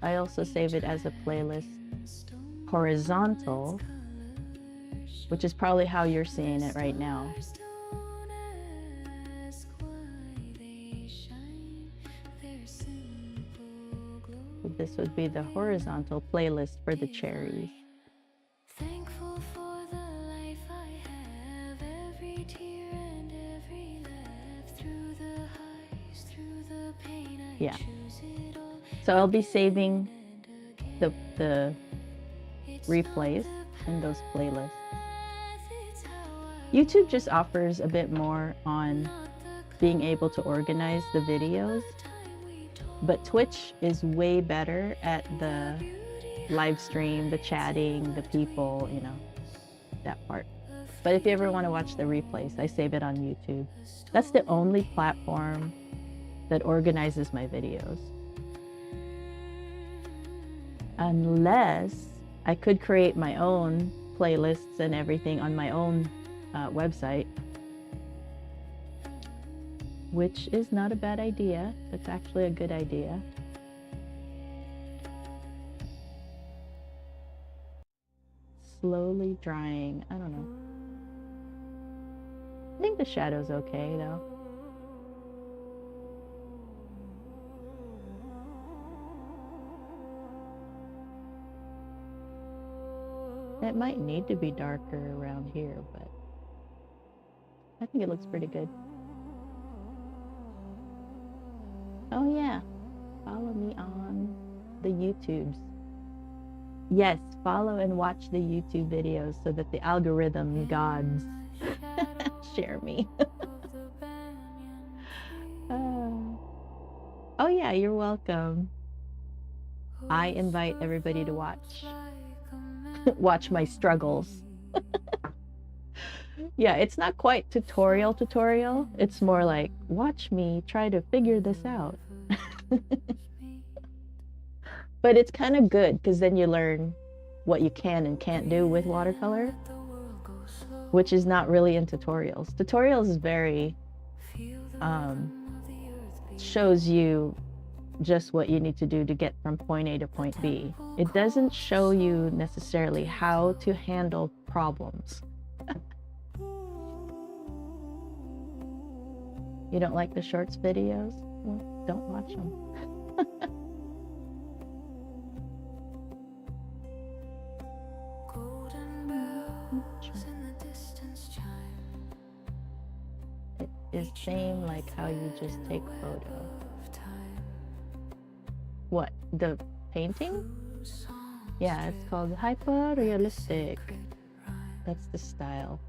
I also save it as a playlist horizontal, which is probably how you're seeing it right now. So this would be the horizontal playlist for the cherries. Thankful for the life I have, every tear and every laugh, through the highs, through the pain I Yeah. choose it all. So I'll be saving the replays in those playlists. YouTube just offers a bit more on being able to organize the videos, but Twitch is way better at the live stream, the chatting, the people, you know, that part. But if you ever want to watch the replays, I save it on YouTube. That's the only platform that organizes my videos. Unless I could create my own playlists and everything on my own website, which is not a bad idea. It's actually a good idea. Slowly drying. I don't know. I think the shadow's okay though. It might need to be darker around here, but I think it looks pretty good. Oh yeah, follow me on the YouTubes. Yes, follow and watch the YouTube videos so that the algorithm gods share me. Oh yeah, you're welcome. I invite everybody to watch watch my struggles. Yeah, it's not quite tutorial. It's more like, watch me try to figure this out. But it's kind of good because then you learn what you can and can't do with watercolor, which is not really in tutorials. Tutorials is very, shows you just what you need to do to get from point A to point B. It doesn't show you necessarily how to handle problems. You don't like the shorts videos? Well, don't watch them. It is same like how you just take photo. What, the painting? Yeah, it's called hyper-realistic. That's the style.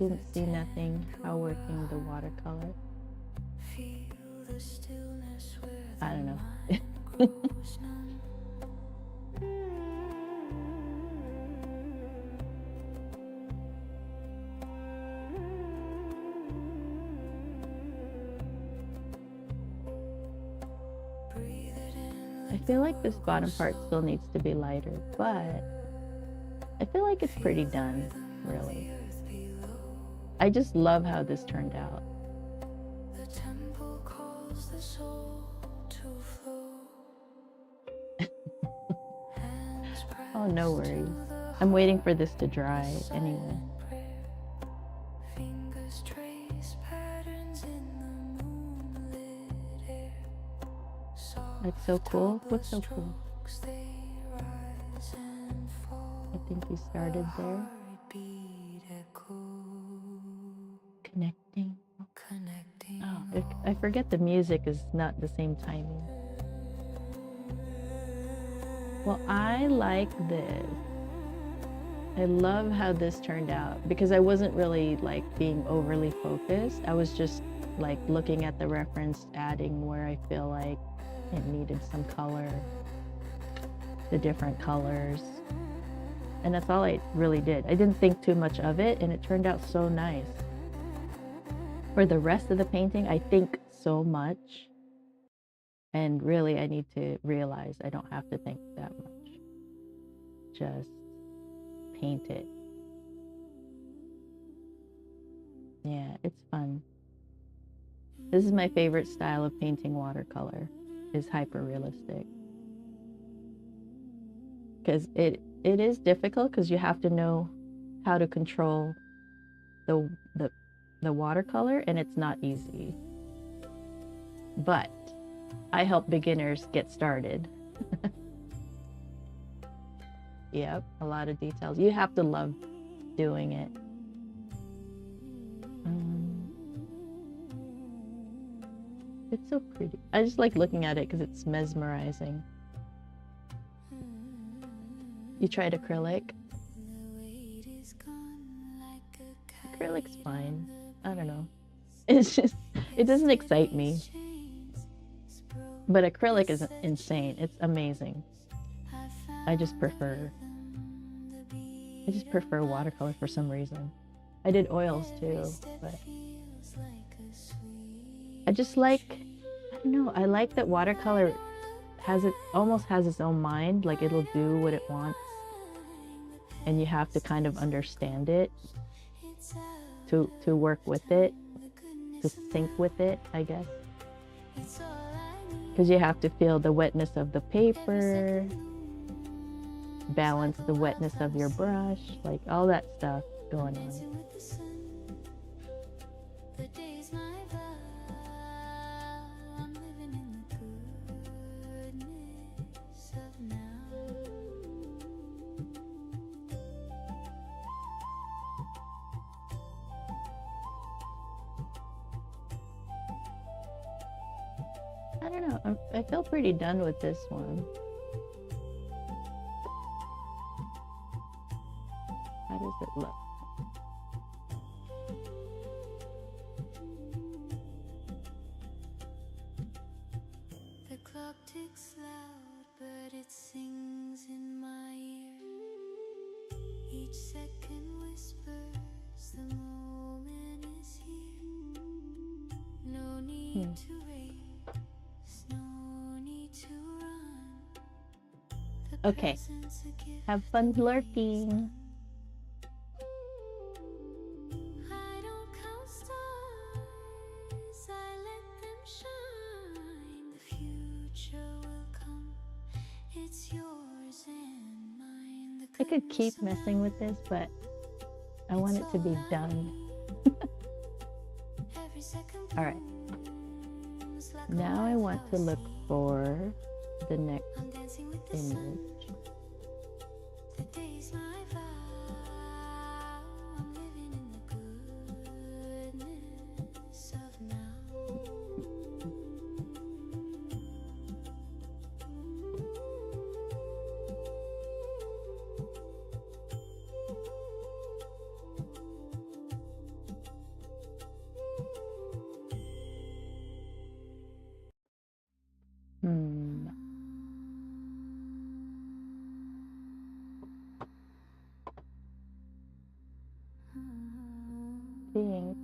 Didn't see nothing. How working the watercolor? I don't know. I feel like this bottom part still needs to be lighter, but I feel like it's pretty done, really. I just love how this turned out. Oh, no worries. I'm waiting for this to dry anyway. That's so cool. What's so cool? I think you started there. Connecting. Oh, I forget the music is not the same timing. Well, I like this. I love how this turned out because I wasn't really like being overly focused. I was just like looking at the reference, adding where I feel like it needed some color, the different colors. And that's all I really did. I didn't think too much of it and it turned out so nice. For the rest of the painting, I think so much. And really, I need to realize I don't have to think that much. Just paint it. Yeah, it's fun. This is my favorite style of painting watercolor, is hyper-realistic. Because it is difficult because you have to know how to control the watercolor, and it's not easy. But I help beginners get started. Yep, a lot of details. You have to love doing it. It's so pretty. I just like looking at it because it's mesmerizing. You tried acrylic? Acrylic's fine. I don't know. It's just, it doesn't excite me. But acrylic is insane. It's amazing. I just prefer watercolor for some reason. I did oils too, but I just like, I don't know, I like that watercolor almost has its own mind, like it'll do what it wants. And you have to kind of understand it to work with it, to sync with it, I guess. Because you have to feel the wetness of the paper, balance the wetness of your brush, like all that stuff going on. I don't know. I feel pretty done with this one. How does it look? The clock ticks loud, but it sings in my ear. Each second whispers, the moment is here. No need to race, no need to run. The Okay. present's a gift Have fun lurking. I don't count stars, I let them shine. The future will come, it's yours and mine. The I could keep messing with this, but I want it to be done. every second All right. blooms like a Now I want to look for the next I'm dancing with the sun. image. The day's my vow. I'm living in the goodness of now. Think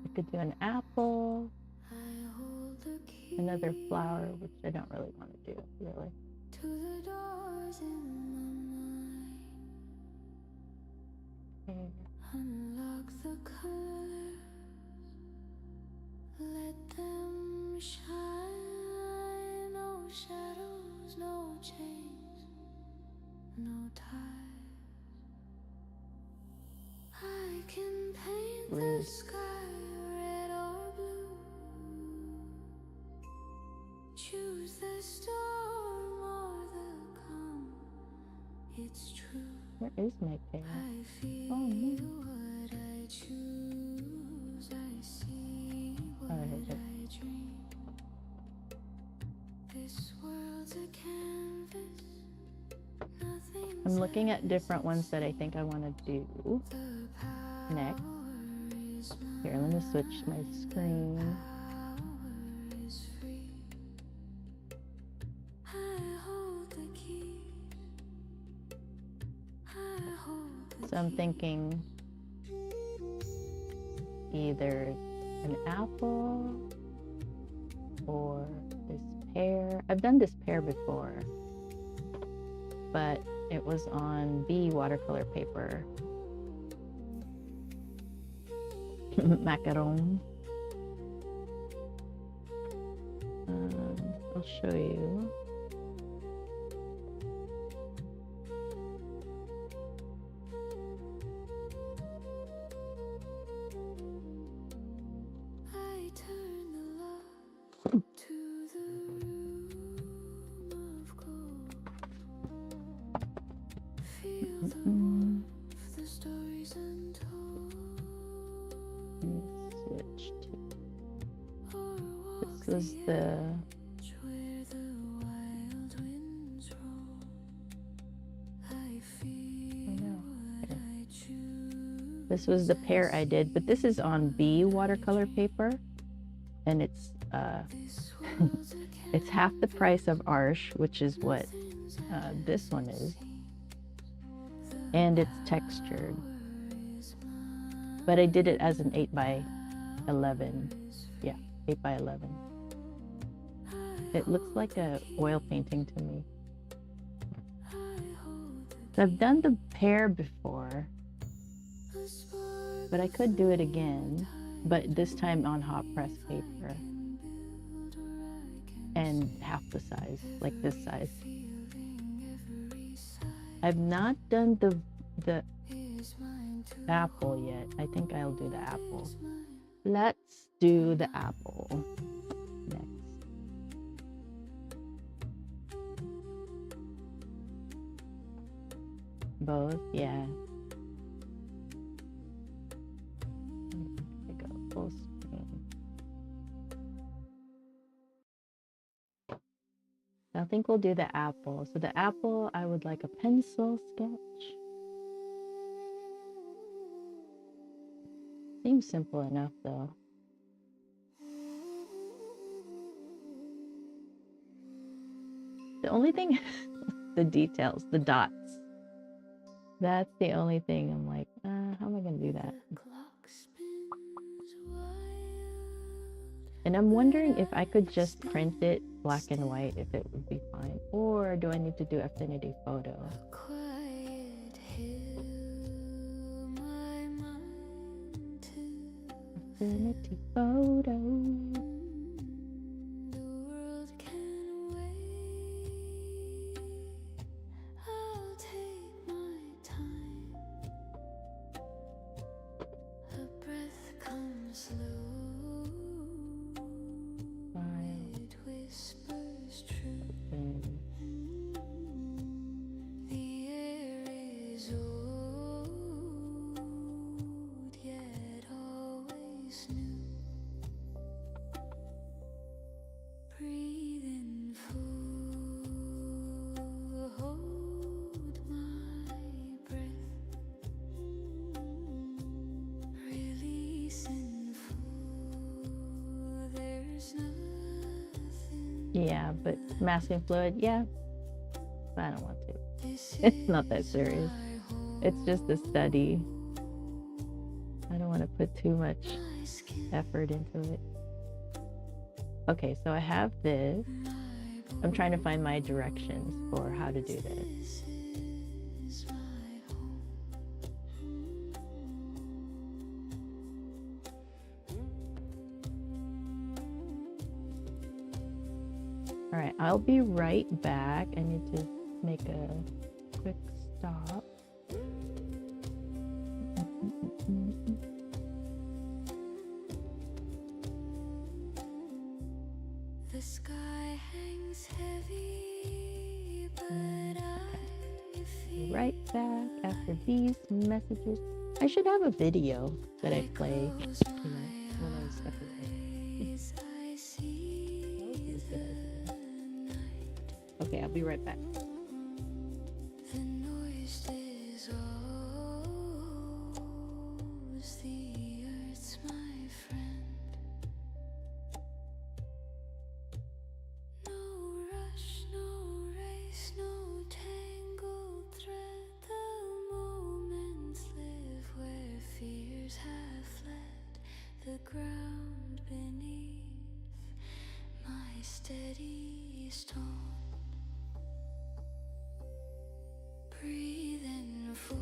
I could do an apple, I hold the key another flower, which I don't really want to do, really. to the doors in my mind. Okay. Unlock the colors, let them shine. No shadows, no chains, no ties. I can paint the Rude. sky red or blue. Choose the storm or the calm. It's true. Where is my pear? I feel Oh, no. what I choose. I see what Oh, there's it. I dream. This world's a canvas. Nothing's I'm looking at different ones that I think I want to do the power next. is Here, let me switch my screen. power is free. I hold the keys. I hold the So I'm thinking either an apple or this pear. I've done this pear before, but it was on B watercolor paper. Macaron. I'll show you. I turn the lock to the room of gold. Feel the warmth, the stories untold. Let me switch to. Or walk This was the. edge where the wild winds roll. I feel know. what I choose. This was the pear I did, but this is on B watercolor paper, and it's This world's a it's half the price of Arsh, which is what this one is, and it's textured. But I did it as an 8 by 11. Yeah, 8 by 11. It looks like a oil painting to me. So I've done the pear before, but I could do it again, but this time on hot press paper and half the size, like this size. I've not done the apple yet. I think I'll do the apple. Let's do the apple next. Both, yeah. I go full think we'll do the apple. So the apple, I would like a pencil sketch. Seems simple enough though. The only thing, the details, the dots. That's the only thing I'm like, how am I gonna do that? And I'm wondering if I could just print it black and white, if it would be fine. Or do I need to do Affinity Photo? Affinity Photo. Yeah, but masking fluid, yeah, I don't want to. It's not that serious. It's just a study. I don't want to put too much effort into it. Okay, so I have this. I'm trying to find my directions for how to do this. All right, I'll be right back. I need to make a quick stop. The sky hangs heavy, but I feel right back after these messages. I should have a video that I play, when I step away. Okay, I'll be right back. the noise dissolves, the earth's my friend. No rush, no race, no tangled thread. The moments live where fears have fled. The ground beneath my steady stone. Breathe in full,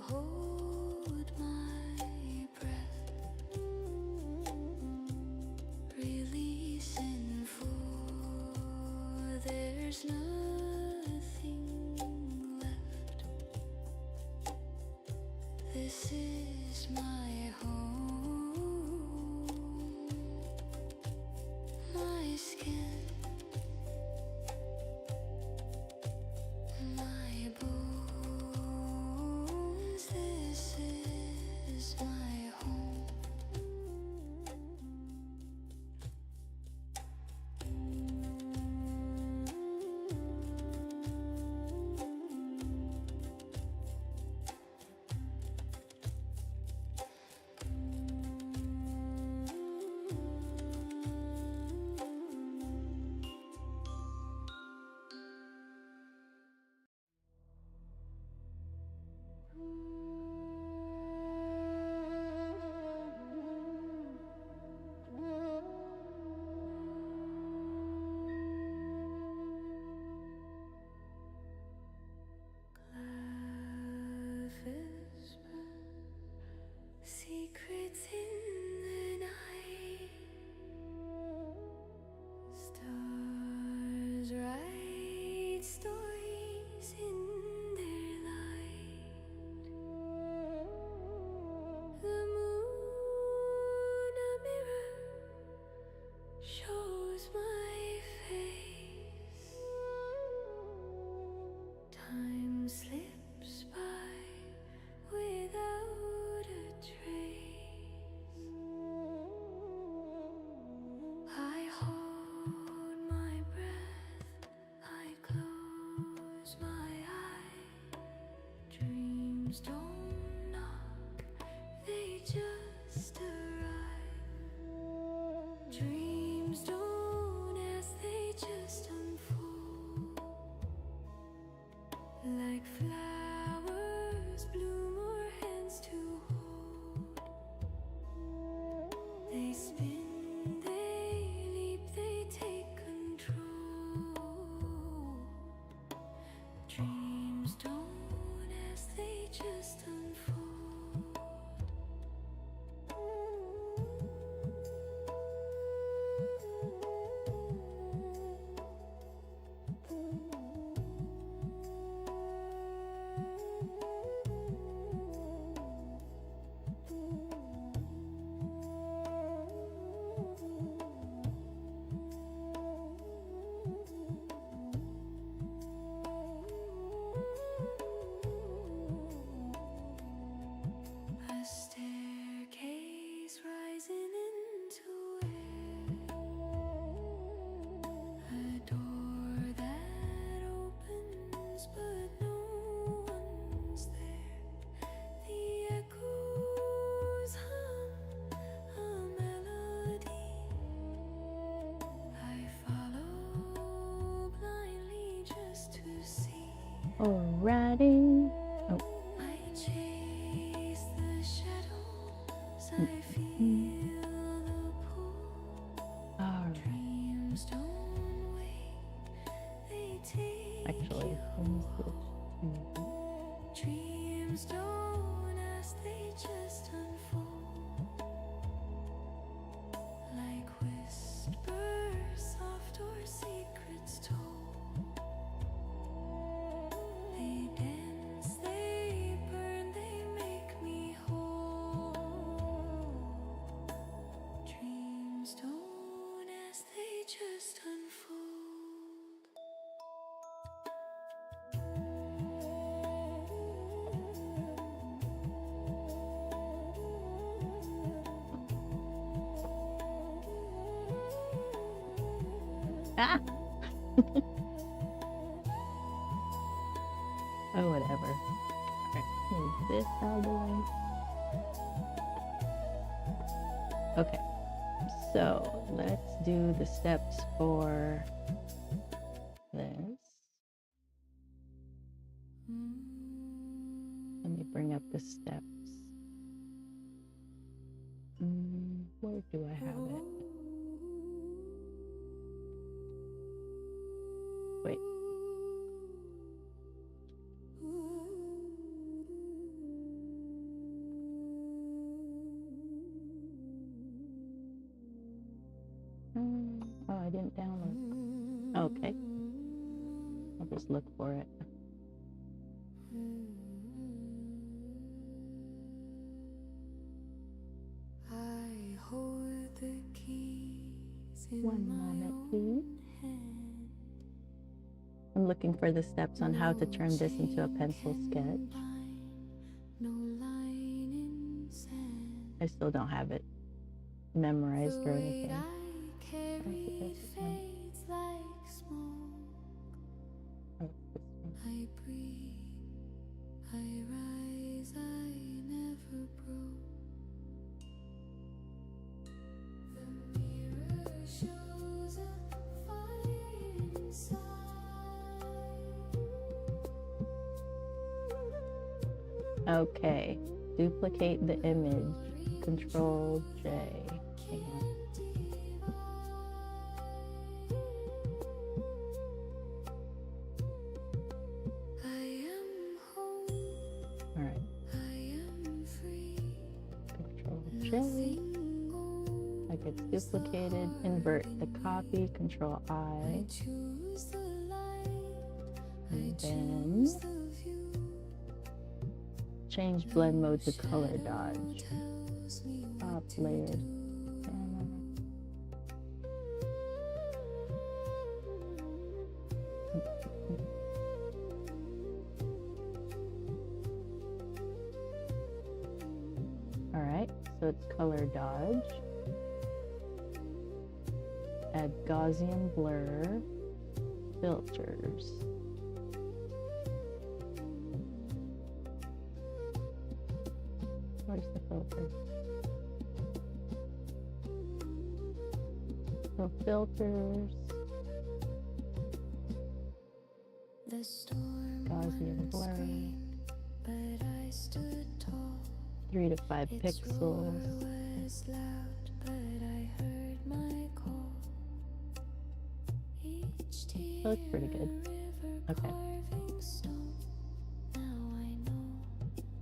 hold my breath. Release in full, there's nothing left. This is my home, my skin. My bones, this is my home. Secrets in the night, stars write stories in their light. Dreams don't knock, they just arrive. Dreams don't ask, they just unfold. Like flowers bloom or hands to hold. They spin, they leap, they take control. Dreams don't ask, they just unfold. A staircase rising into air. A door that opens but no one's there. The echoes hum a melody. I follow blindly just to see. Alrighty. Oh. I chase the shadows, I feel the pull. Alright. Dreams don't wait, they take Actually, you let me switch. Dreams don't ask, they just unfold. Like whispers, soft or secrets told. They dance, they burn, they make me whole. Dreams don't ask, they just unfold. Ah! Oh, whatever. Alright, move this out of the way. Okay, so let's do the steps for this. Let me bring up the steps. Where do I have it? Wait. Oh, I didn't download. Okay. I'll just look for it. I hold the keys in One my moment, own please. hand. I'm looking for the steps on how to turn this into a pencil sketch. No line in sand. I still don't have it memorized or anything. I carry fades like smoke. Oh, this one. I breathe, I rise, I never broke. The mirror shows a fire inside. Okay, duplicate the image. Control J. Hang on. All right. Control J. Like it's duplicated. Invert the copy. Control I. And then change blend mode to color dodge. Top layers. All right, so it's color dodge. Add Gaussian blur, filters. Where's the filter? So filters. Gaussian blur. 3 to 5 pixels. Looks pretty good. Okay.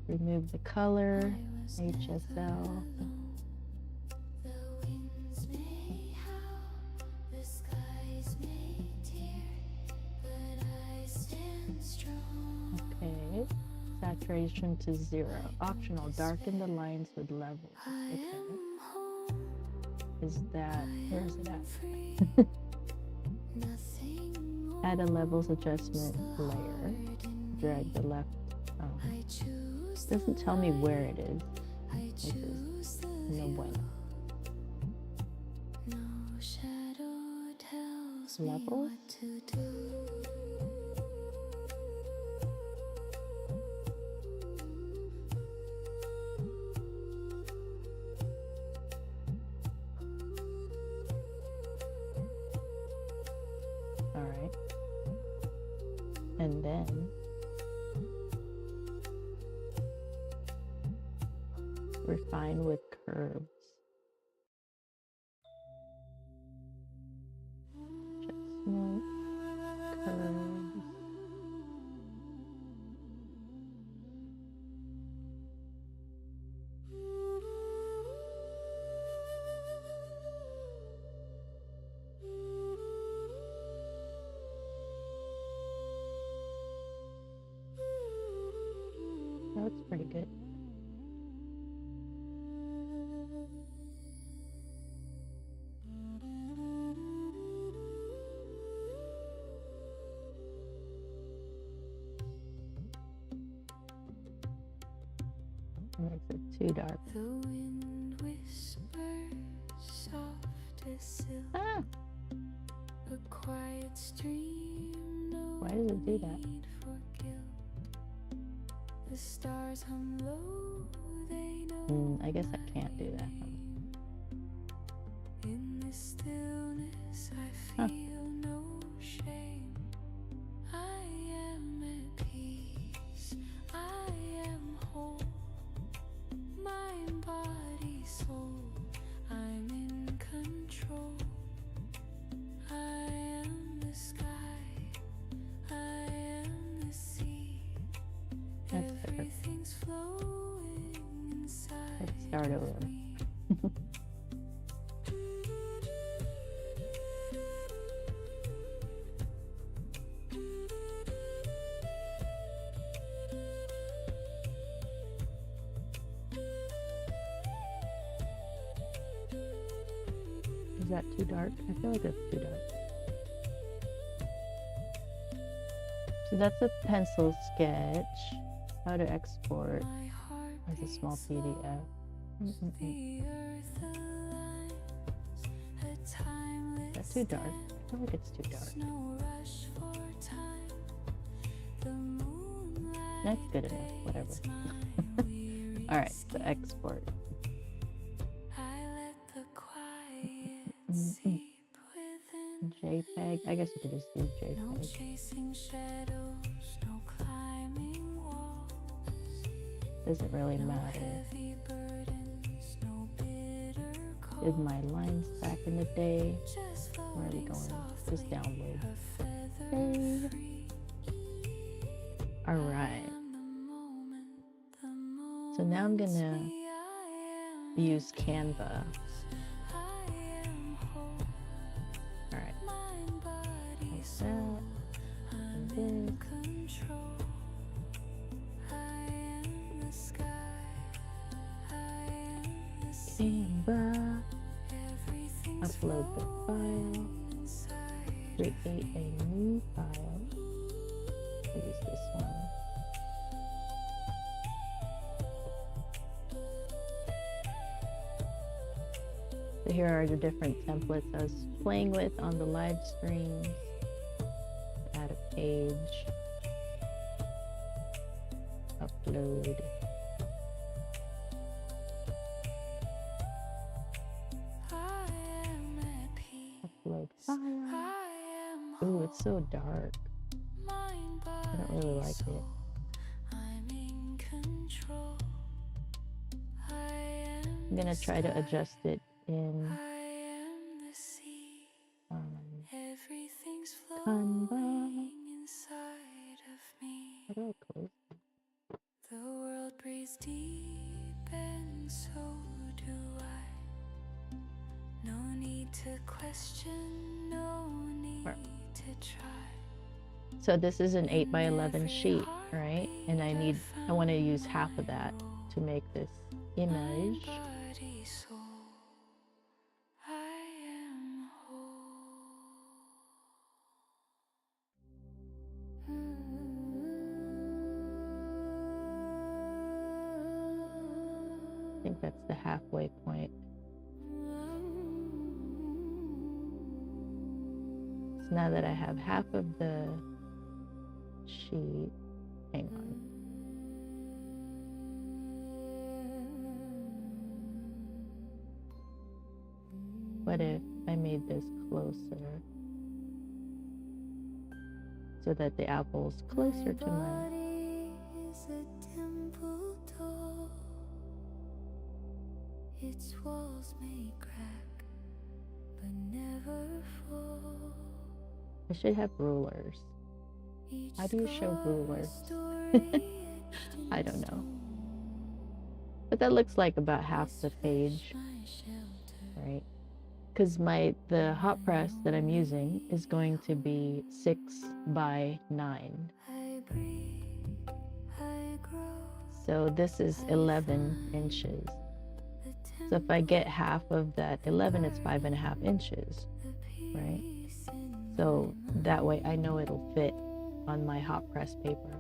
Remove the color, HSL. Okay. Saturation to 0. Optional. Darken the lines with levels. Okay. Is that, where is it at? Add a levels adjustment layer. Drag the left. Doesn't tell me where it is. Which is no bueno. Levels. All right. And then refine with curves. Adjustment, curves. That looks pretty good. Makes it too dark. Ah! Why does it do that? I guess I can't do that. Huh. Let's start over. Is that too dark? I feel like that's too dark. So that's a pencil sketch. How to export as a small PDF. That's too dark. I feel like it's too dark. That's good enough, whatever. Alright, so export. JPEG. I guess you could just use JPEG. Doesn't really matter. Did my lines back in the day. Where are we going? Just download. Save. Alright. So now I'm gonna use Canva. Alright. Like that. And this. Canva. Upload the file. Create a new file. Use this one. So here are the different templates I was playing with on the live stream. Add a page. Upload. it's so dark. I don't really like it. I'm gonna try to adjust it in Canva. How do I close? The world breathes deep and so do I. No need to question, no need to try. So this is an 8 by 11 sheet, right? And I want to use half of that to make this image. I think that's the halfway point. So now that I have half of the sheet, hang on. What if I made this closer so that the apple's closer to my... Its walls may crack, but never fall. I should have rulers. How do you show rulers? I don't know. But that looks like about half the page, right? Because the hot press that I'm using is going to be 6 by 9. So this is 11 inches. So if I get half of that 11, it's 5.5 inches, right? So that way I know it'll fit on my hot press paper.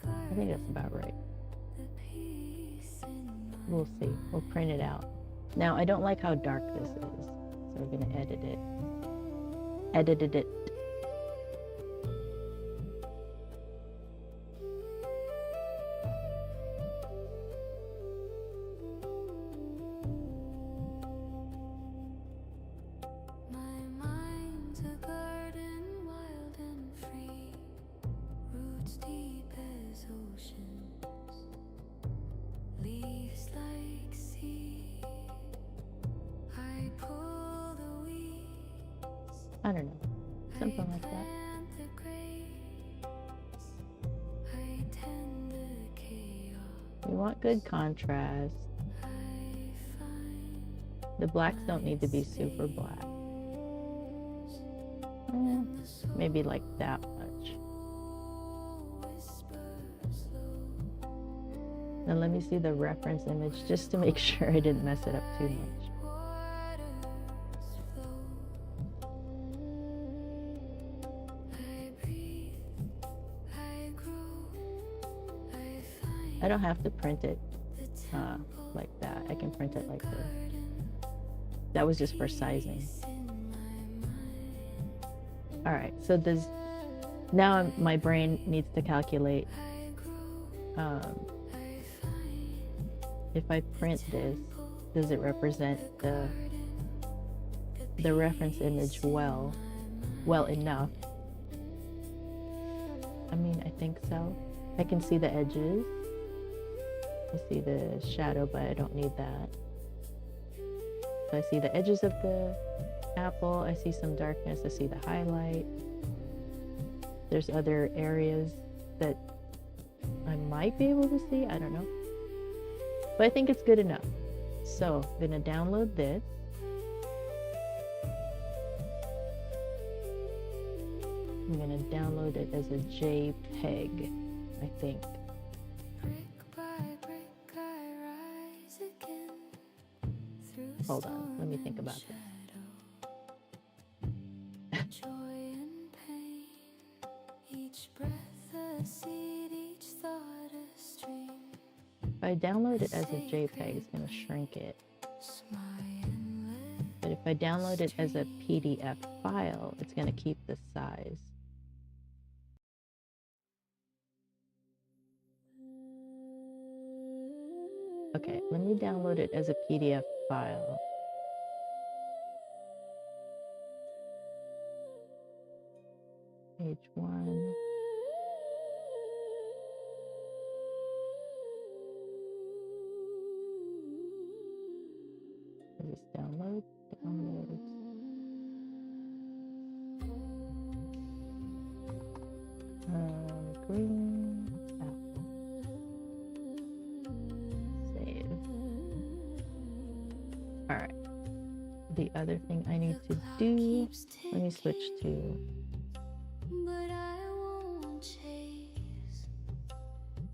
I think that's about right. We'll see. We'll print it out. Now, I don't like how dark this is, so we're going to edit it. Edited it. I don't know, something like that. We want good contrast. The blacks don't need to be super black. Maybe like that much. Now let me see the reference image just to make sure I didn't mess it up too much. I don't have to print it like that. I can print it like this. That was just for sizing. All right, so now my brain needs to calculate if I print this, does it represent the reference image well enough? I mean, I think so. I can see the edges. I see the shadow, but I don't need that. So I see the edges of the apple. I see some darkness. I see the highlight. There's other areas that I might be able to see. I don't know. But I think it's good enough. So I'm going to download this. I'm going to download it as a JPEG, I think. Hold on, let me think about this. If I download it as a JPEG, it's going to shrink it. But if I download it as a PDF file, it's going to keep the size. Okay, let me download it as a PDF file. Page 1. Just download. Green apple. Save. All right. The other thing I need to do, let me switch to. But I won't chase.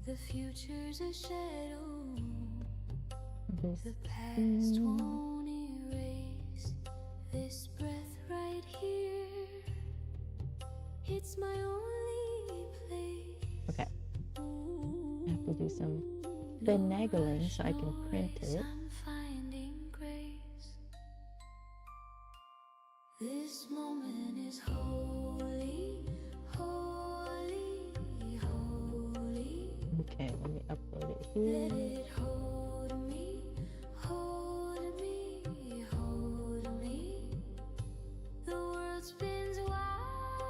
The future's a shadow. The past won't erase this breath right here. It's my only place. Okay. I have to do some finagling so I can print it. I'm finding grace. This moment is holy, holy, holy. Okay, let me upload it here. Let it hold me, hold me, hold me. The world spins wild,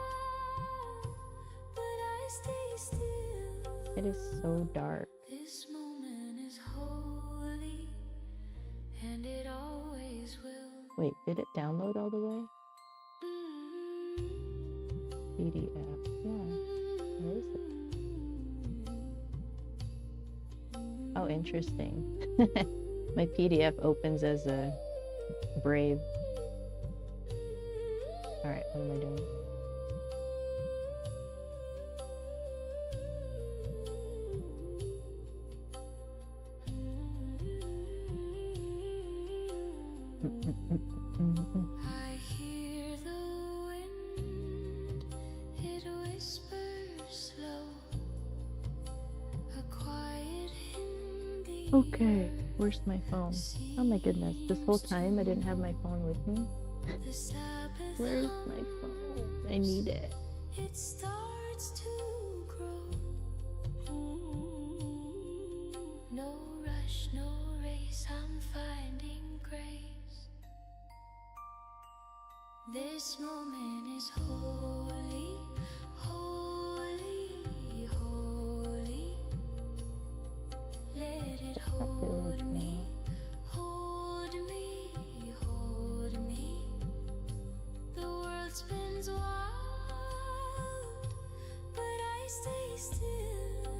but I stay still. It is so dark. This moment is holy, and it always will. Wait, did it download all the way? PDF. Yeah. Where is it? Oh, interesting. My PDF opens as a Brave. All right, what am I doing? I hear the wind, it whispers slow, a quiet Hindi. Okay, where's my phone? Oh my goodness, this whole time I didn't have my phone with me. The Sabbath Where's my phone? I need it. it starts to grow. No rush, no race, I'm finding grace. This moment is holy, holy, holy. Let it hold me, hold me, hold me. The world spins wild, but I stay still.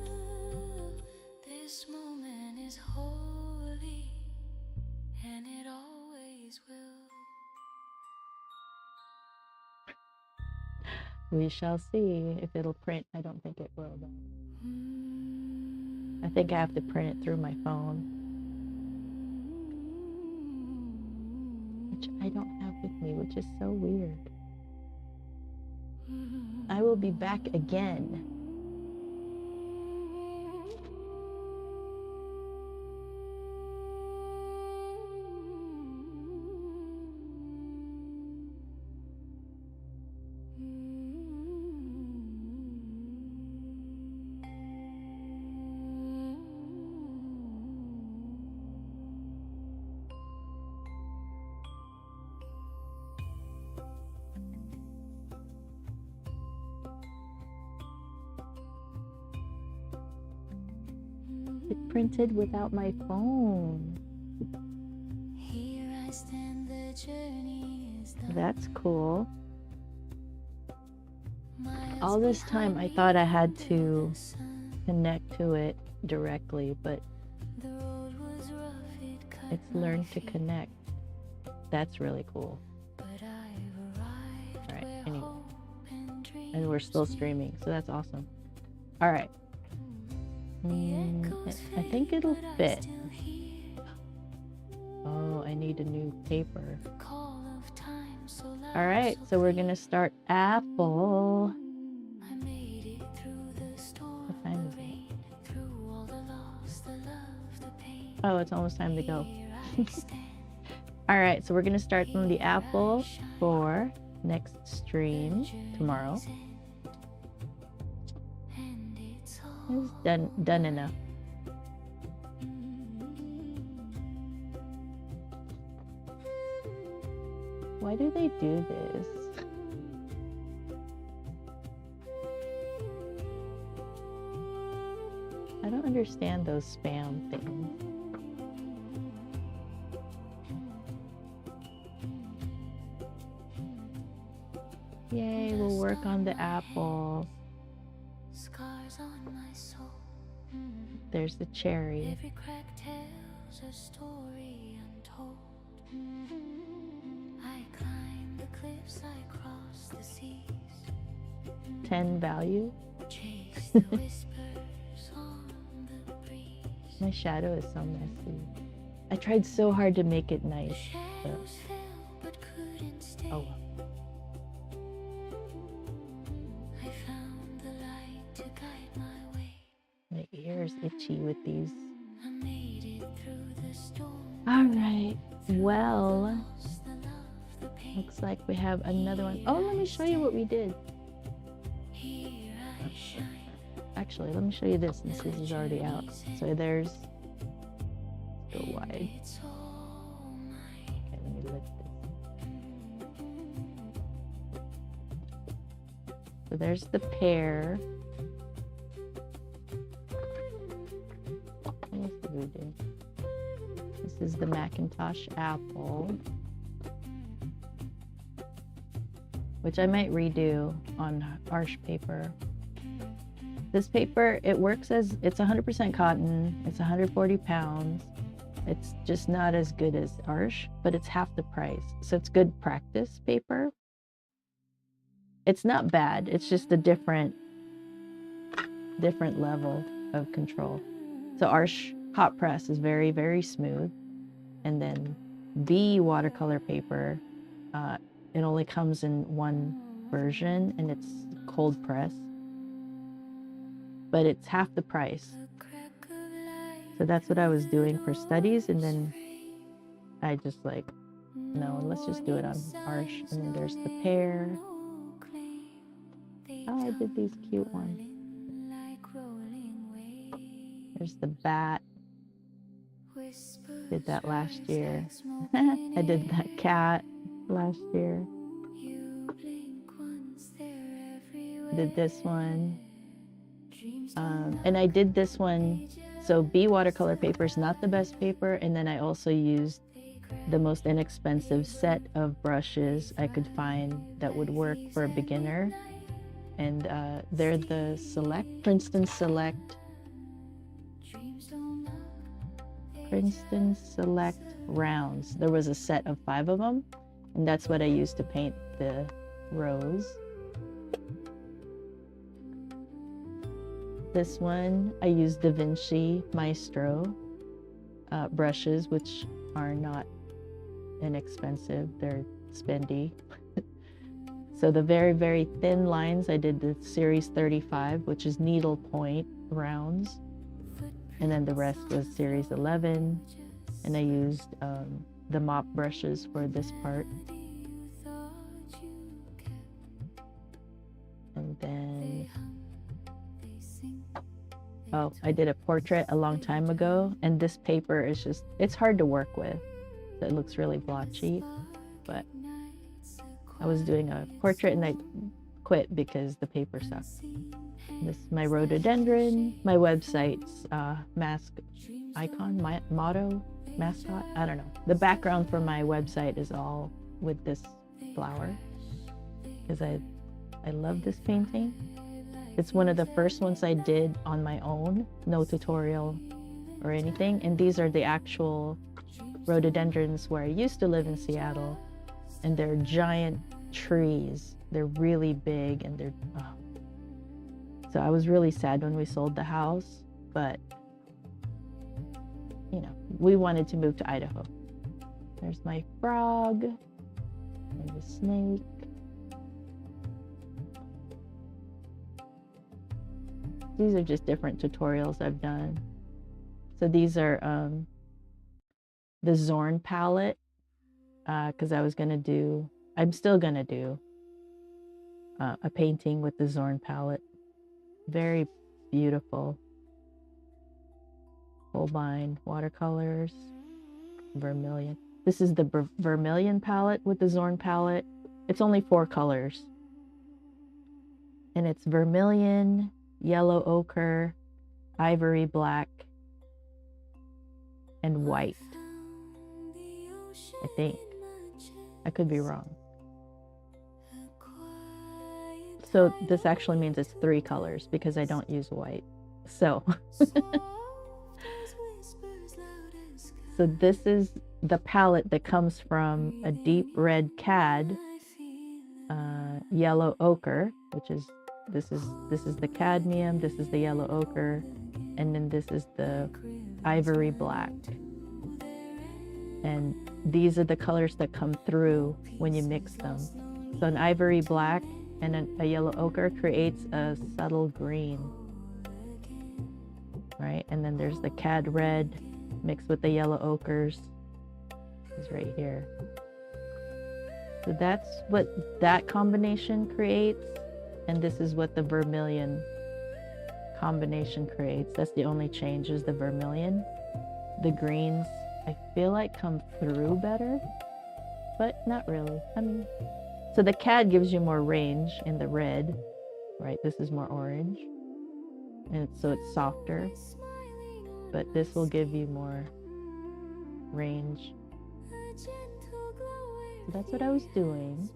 This moment is holy, and it always will. We shall see if it'll print. I don't think it will though. I think I have to print it through my phone, which I don't have with me, which is so weird. I will be back again. It printed without my phone. Here I stand, the journey is done. That's cool. Miles All this time I thought I had to the sun. connect to it directly, but The road was rough, it cut it's my learned to feet, connect. That's really cool. but I've arrived All right, where anyway. hope and dreams And we're still meet. streaming, so that's awesome. All right. I think it'll But I fit. still hear Oh, I need a new paper. the call of time so loud, All right, so we're gonna start Apple. I made it through the storm, What time the is it? rain, through all the loss, the love, the pain. Oh, it's almost time to go. Here I stand, All right, so we're gonna start from the Apple for next stream tomorrow. journey's end, and it's all It's done enough. Why do they do this? I don't understand those spam things. Yay, we'll work on the apple. Scars on my soul. There's the cherry. Every crack tells a story untold. I climb the cliffs, I cross the seas. 10 value. Chase the whispers on the breeze. My shadow is so messy. I tried so hard to make it nice. But... Shadows fell but couldn't stay. oh well. I found the light to guide my way. My ear's itchy with these. I made it through the storm. All right. Well, Lost the love, the pain. looks like we have another one. Oh, let me show you what we did. Here I shine. Actually, let me show you this since this is already out. So there's, go wide. It's all mine. Okay, let me lift this. So there's the pear. What else did we do? This is the Macintosh apple, which I might redo on Arch paper. This paper, it works as, it's 100% cotton, it's 140 pounds. It's just not as good as Arch, but it's half the price. So it's good practice paper. It's not bad, it's just a different level of control. So Arch hot press is very, very smooth. And then the watercolor paper, it only comes in one version and it's cold press. But it's half the price. So that's what I was doing for studies, and then I just like, no, let's just do it on Arch. And then there's the pear. Oh, I did these cute ones. There's the bat. Did that last year. I did that cat last year. Did this one. And I did this one, so B watercolor paper is not the best paper, and then I also used the most inexpensive set of brushes I could find that would work for a beginner, and they're the Princeton Select rounds. There was a set of 5 of them, and that's what I used to paint the rose. This one, I used Da Vinci Maestro brushes, which are not inexpensive. They're spendy. So the very, very thin lines, I did the Series 35, which is needle point rounds. And then the rest was Series 11. And I used the mop brushes for this part. And then... oh, I did a portrait a long time ago, and this paper is just, it's hard to work with. It looks really blotchy, but I was doing a portrait and I quit because the paper sucked. This is my rhododendron, my website's motto, mascot, I don't know. The background for my website is all with this flower because I love this painting. It's one of the first ones I did on my own, no tutorial or anything. And these are the actual rhododendrons where I used to live in Seattle. And they're giant trees. They're really big and they're... oh. So I was really sad when we sold the house, but you know, we wanted to move to Idaho. There's my frog and the snake. These are just different tutorials I've done. So these are the Zorn palette, because I was going to do, I'm still going to do a painting with the Zorn palette. Very beautiful. Holbein watercolors, vermilion. This is the vermilion palette with the Zorn palette. It's only 4 colors. And it's vermilion, yellow ochre, ivory black, and white. I think. I could be wrong. So this actually means it's 3 colors because I don't use white. So, so this is the palette that comes from a deep red cad, yellow ochre, which is this is the cadmium, this is the yellow ochre, and then this is the ivory black. And these are the colors that come through when you mix them. So an ivory black and a yellow ochre creates a subtle green, right? And then there's the cad red mixed with the yellow ochres. Is right here. So that's what that combination creates, and this is what the vermilion combination creates. That's the only change, is the vermilion. The greens, I feel like, come through better, but not really. I mean, so the cad gives you more range in the red, right? This is more orange, and so it's softer, but this will give you more range. So that's what I was doing.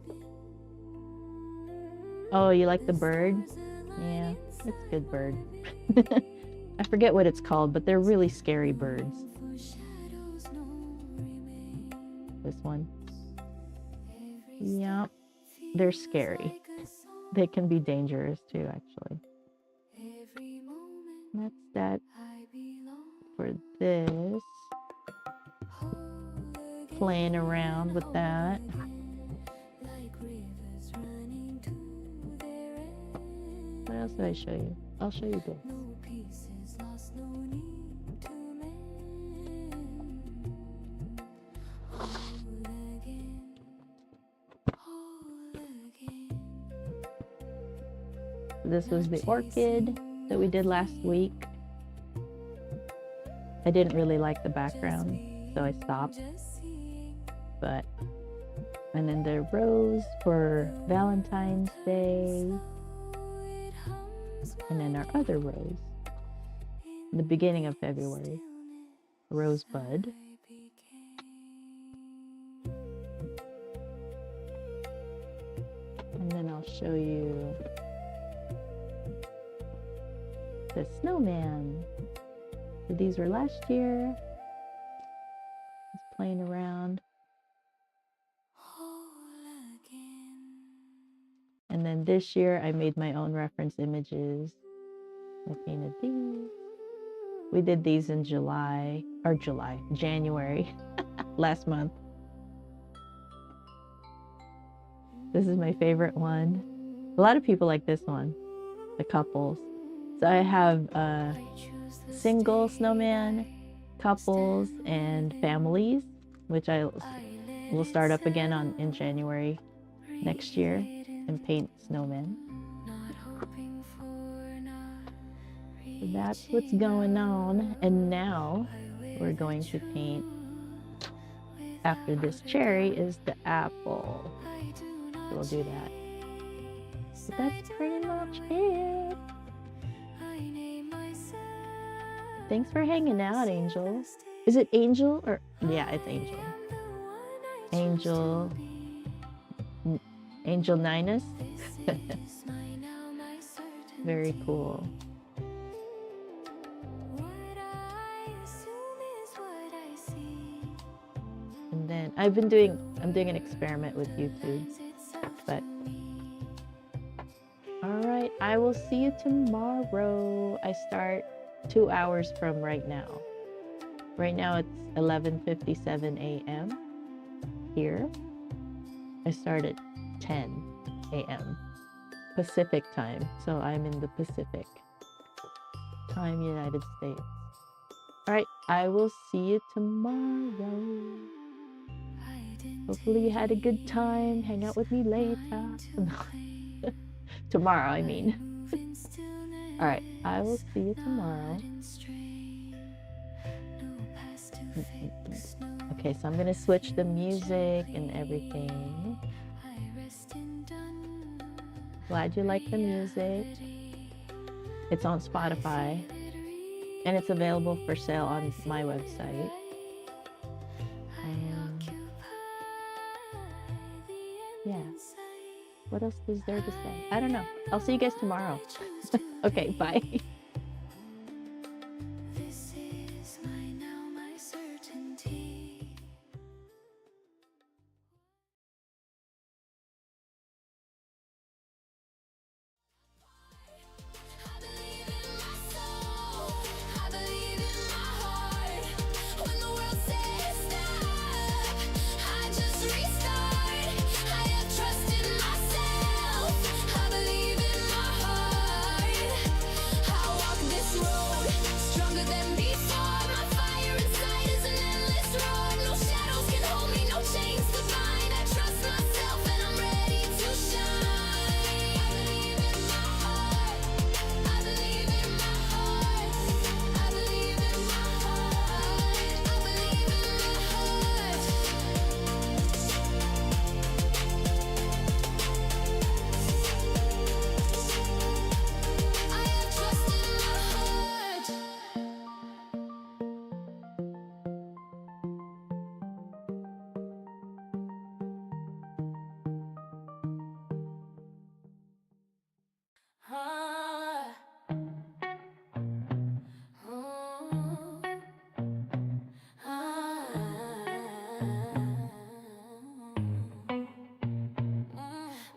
Oh, you like the bird? Yeah, it's a good bird. I forget what it's called, but they're really scary birds. This one. Yep, they're scary. They can be dangerous too, actually. That's that for this. Playing around with that. What else did I show you? I'll show you this. This was the orchid that we did last week. I didn't really like the background, so I stopped. But, and then the rose for Valentine's Day. And then our other rose, the beginning of February, rosebud. And then I'll show you the snowman. So these were last year. Just playing around. And then this year I made my own reference images. I painted these. We did these in January, last month. This is my favorite one. A lot of people like this one, the couples. So I have a single snowman, couples, and families, which I will start up again in January next year and paint snowmen. So that's what's going on. And now we're going to paint, after this cherry is the apple. So we'll do that. So that's pretty much it. Thanks for hanging out, Angel. Is it Angel or... Yeah, it's Angel. Angel Ninus. Very cool. And then I'm doing an experiment with YouTube. But all right, I will see you tomorrow. I start 2 hours from right now. Right now it's 11:57 a.m. here. I start at 10 a.m. Pacific time. So I'm in the Pacific time, United States. All right, I will see you tomorrow. Hopefully you had a good time. Hang out with me later. Tomorrow, I mean. All right, I will see you tomorrow. Okay. Okay, so I'm gonna switch the music and everything. Glad you like the music. It's on Spotify and it's available for sale on my website. Yeah. What else is there to say? I don't know. I'll see you guys tomorrow. Okay, bye.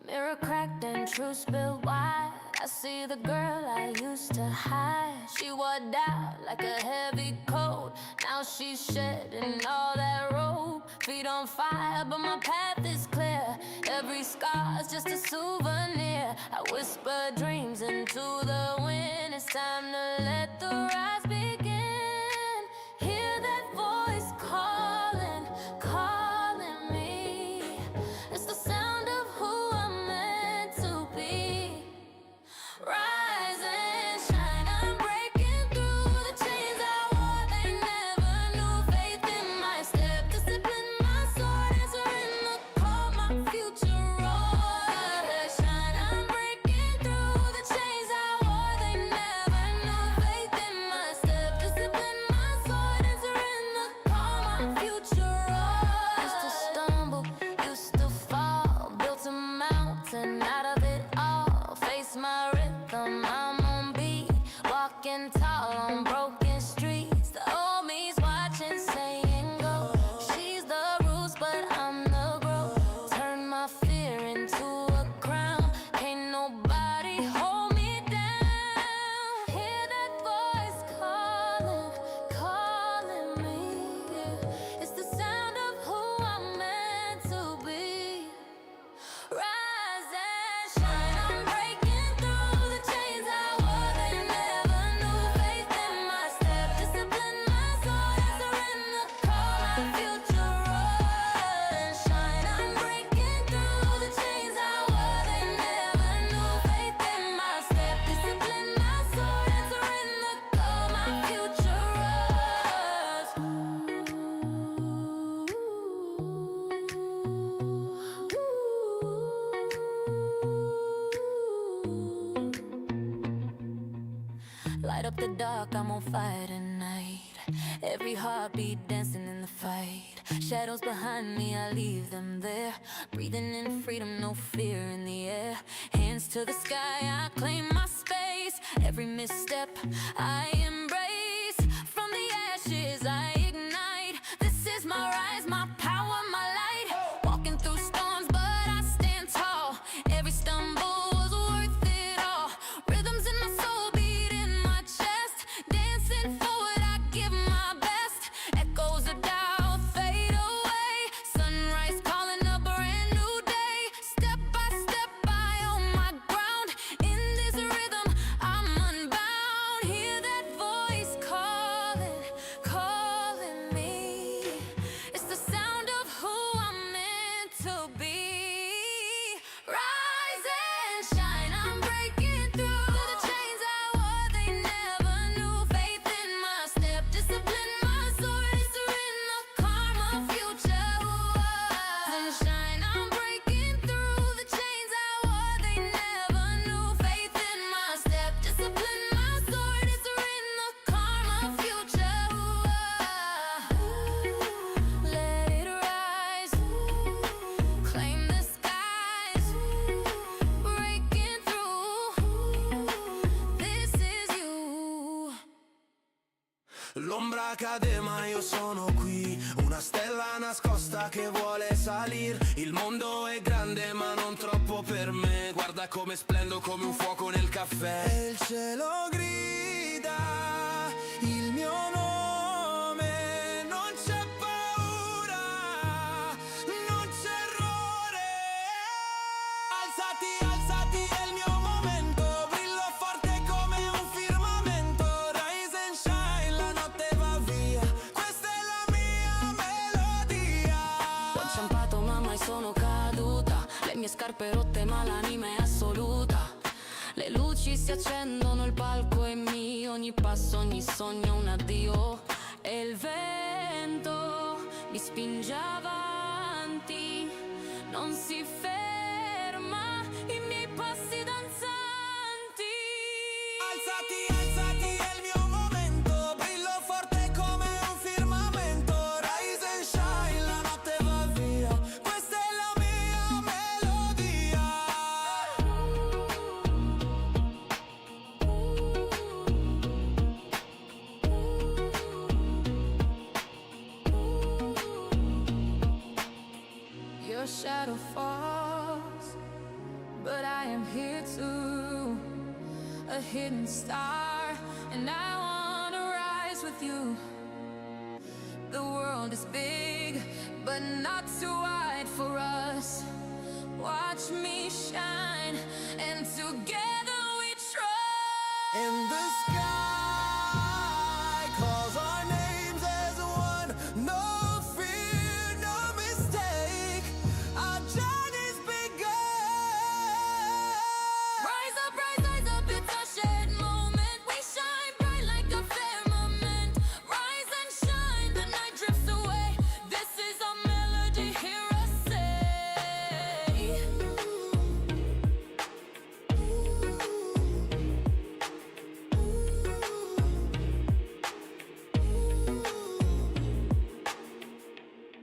Mirror cracked and truth spilled wide. I see the girl I used to hide. She wore down like a heavy coat. Now she's shedding all that rope. Feet on fire, but my path is clear. Every scar's just a souvenir. I whisper dreams into the wind. It's time to let the rise begin. Hear that voice calling, calling me. It's the sound of who I'm meant to be. Rise and shine, I'm breaking through the chains I wore. They never knew faith in my step. Discipline, my sword, answering the call, my future roar. Shine, I'm breaking through the chains I wore. They never knew faith in my step. Discipline, my sword, answering the call, my future roar. Used to stumble, used to fall, built a mountain out of it all. Face my rhythm, I'm on beat, walking tall on broken streets. The old me's watching, saying go. She's the roots, but I'm the growth. Turn my fear into a crown. Can't nobody hold me down. Hear that voice calling, calling me. It's the sound of who I'm meant to be. Rise and shine, I'm breaking through the chains I wore. They never knew faith in my step. Discipline, my sword, answering the call, my future roar. Shine, I'm breaking through the chains I wore. They never knew faith in my step. Discipline, my sword, answering the call, my future Light up the dark, I'm on fire tonight. Every heartbeat dancing in the fight. Shadows behind me, I leave them there. Breathing in freedom, no fear in the air. Hands to the sky, I claim my space. Every misstep, I embrace. From the ashes, I ignite. This is my rise, my power, my light. Walking through storms, but I stand tall. Every stumble was worth it all. Rhythms in my soul, beat in my chest. Dancing forward, I give my best. Echoes of doubt fade away. Sunrise calling a brand new day. Step by step, I own my ground. In this rhythm, I'm unbound. Hear that voice calling, calling me. It's the sound of who I'm meant to be. Rise and shine, I'm breaking through the chains I wore. They never knew faith in my step. Discipline, my sword, answering the call, my future L'ombra cade ma io sono qui, una stella nascosta che vuole salir. Il mondo è grande ma non troppo per me, guarda come splendo come un fuoco nel caffè. E il cielo grida il mio nome, non c'è paura, non c'è errore. Alzati, alzati, è il mio momento, brillo forte come un firmamento. Rise and shine, la notte va via, questa è la mia melodia. Ho inciampato ma mai sono caduta, le mie scarpe rotte ma l'anima è assoluta. Le luci si accendono, il palco è mio, ogni passo, ogni sogno un addio. E il vento mi spinge avanti, non si ferma, i miei passi danzanti. Alzati, alzati, è il mio momento, brillo forte come un firmamento. Rise and shine, la notte va via, questa è la mia melodia. Your shadow falls, but I am here too, a hidden star, and I wanna rise with you. The world is big, but not too wide for us.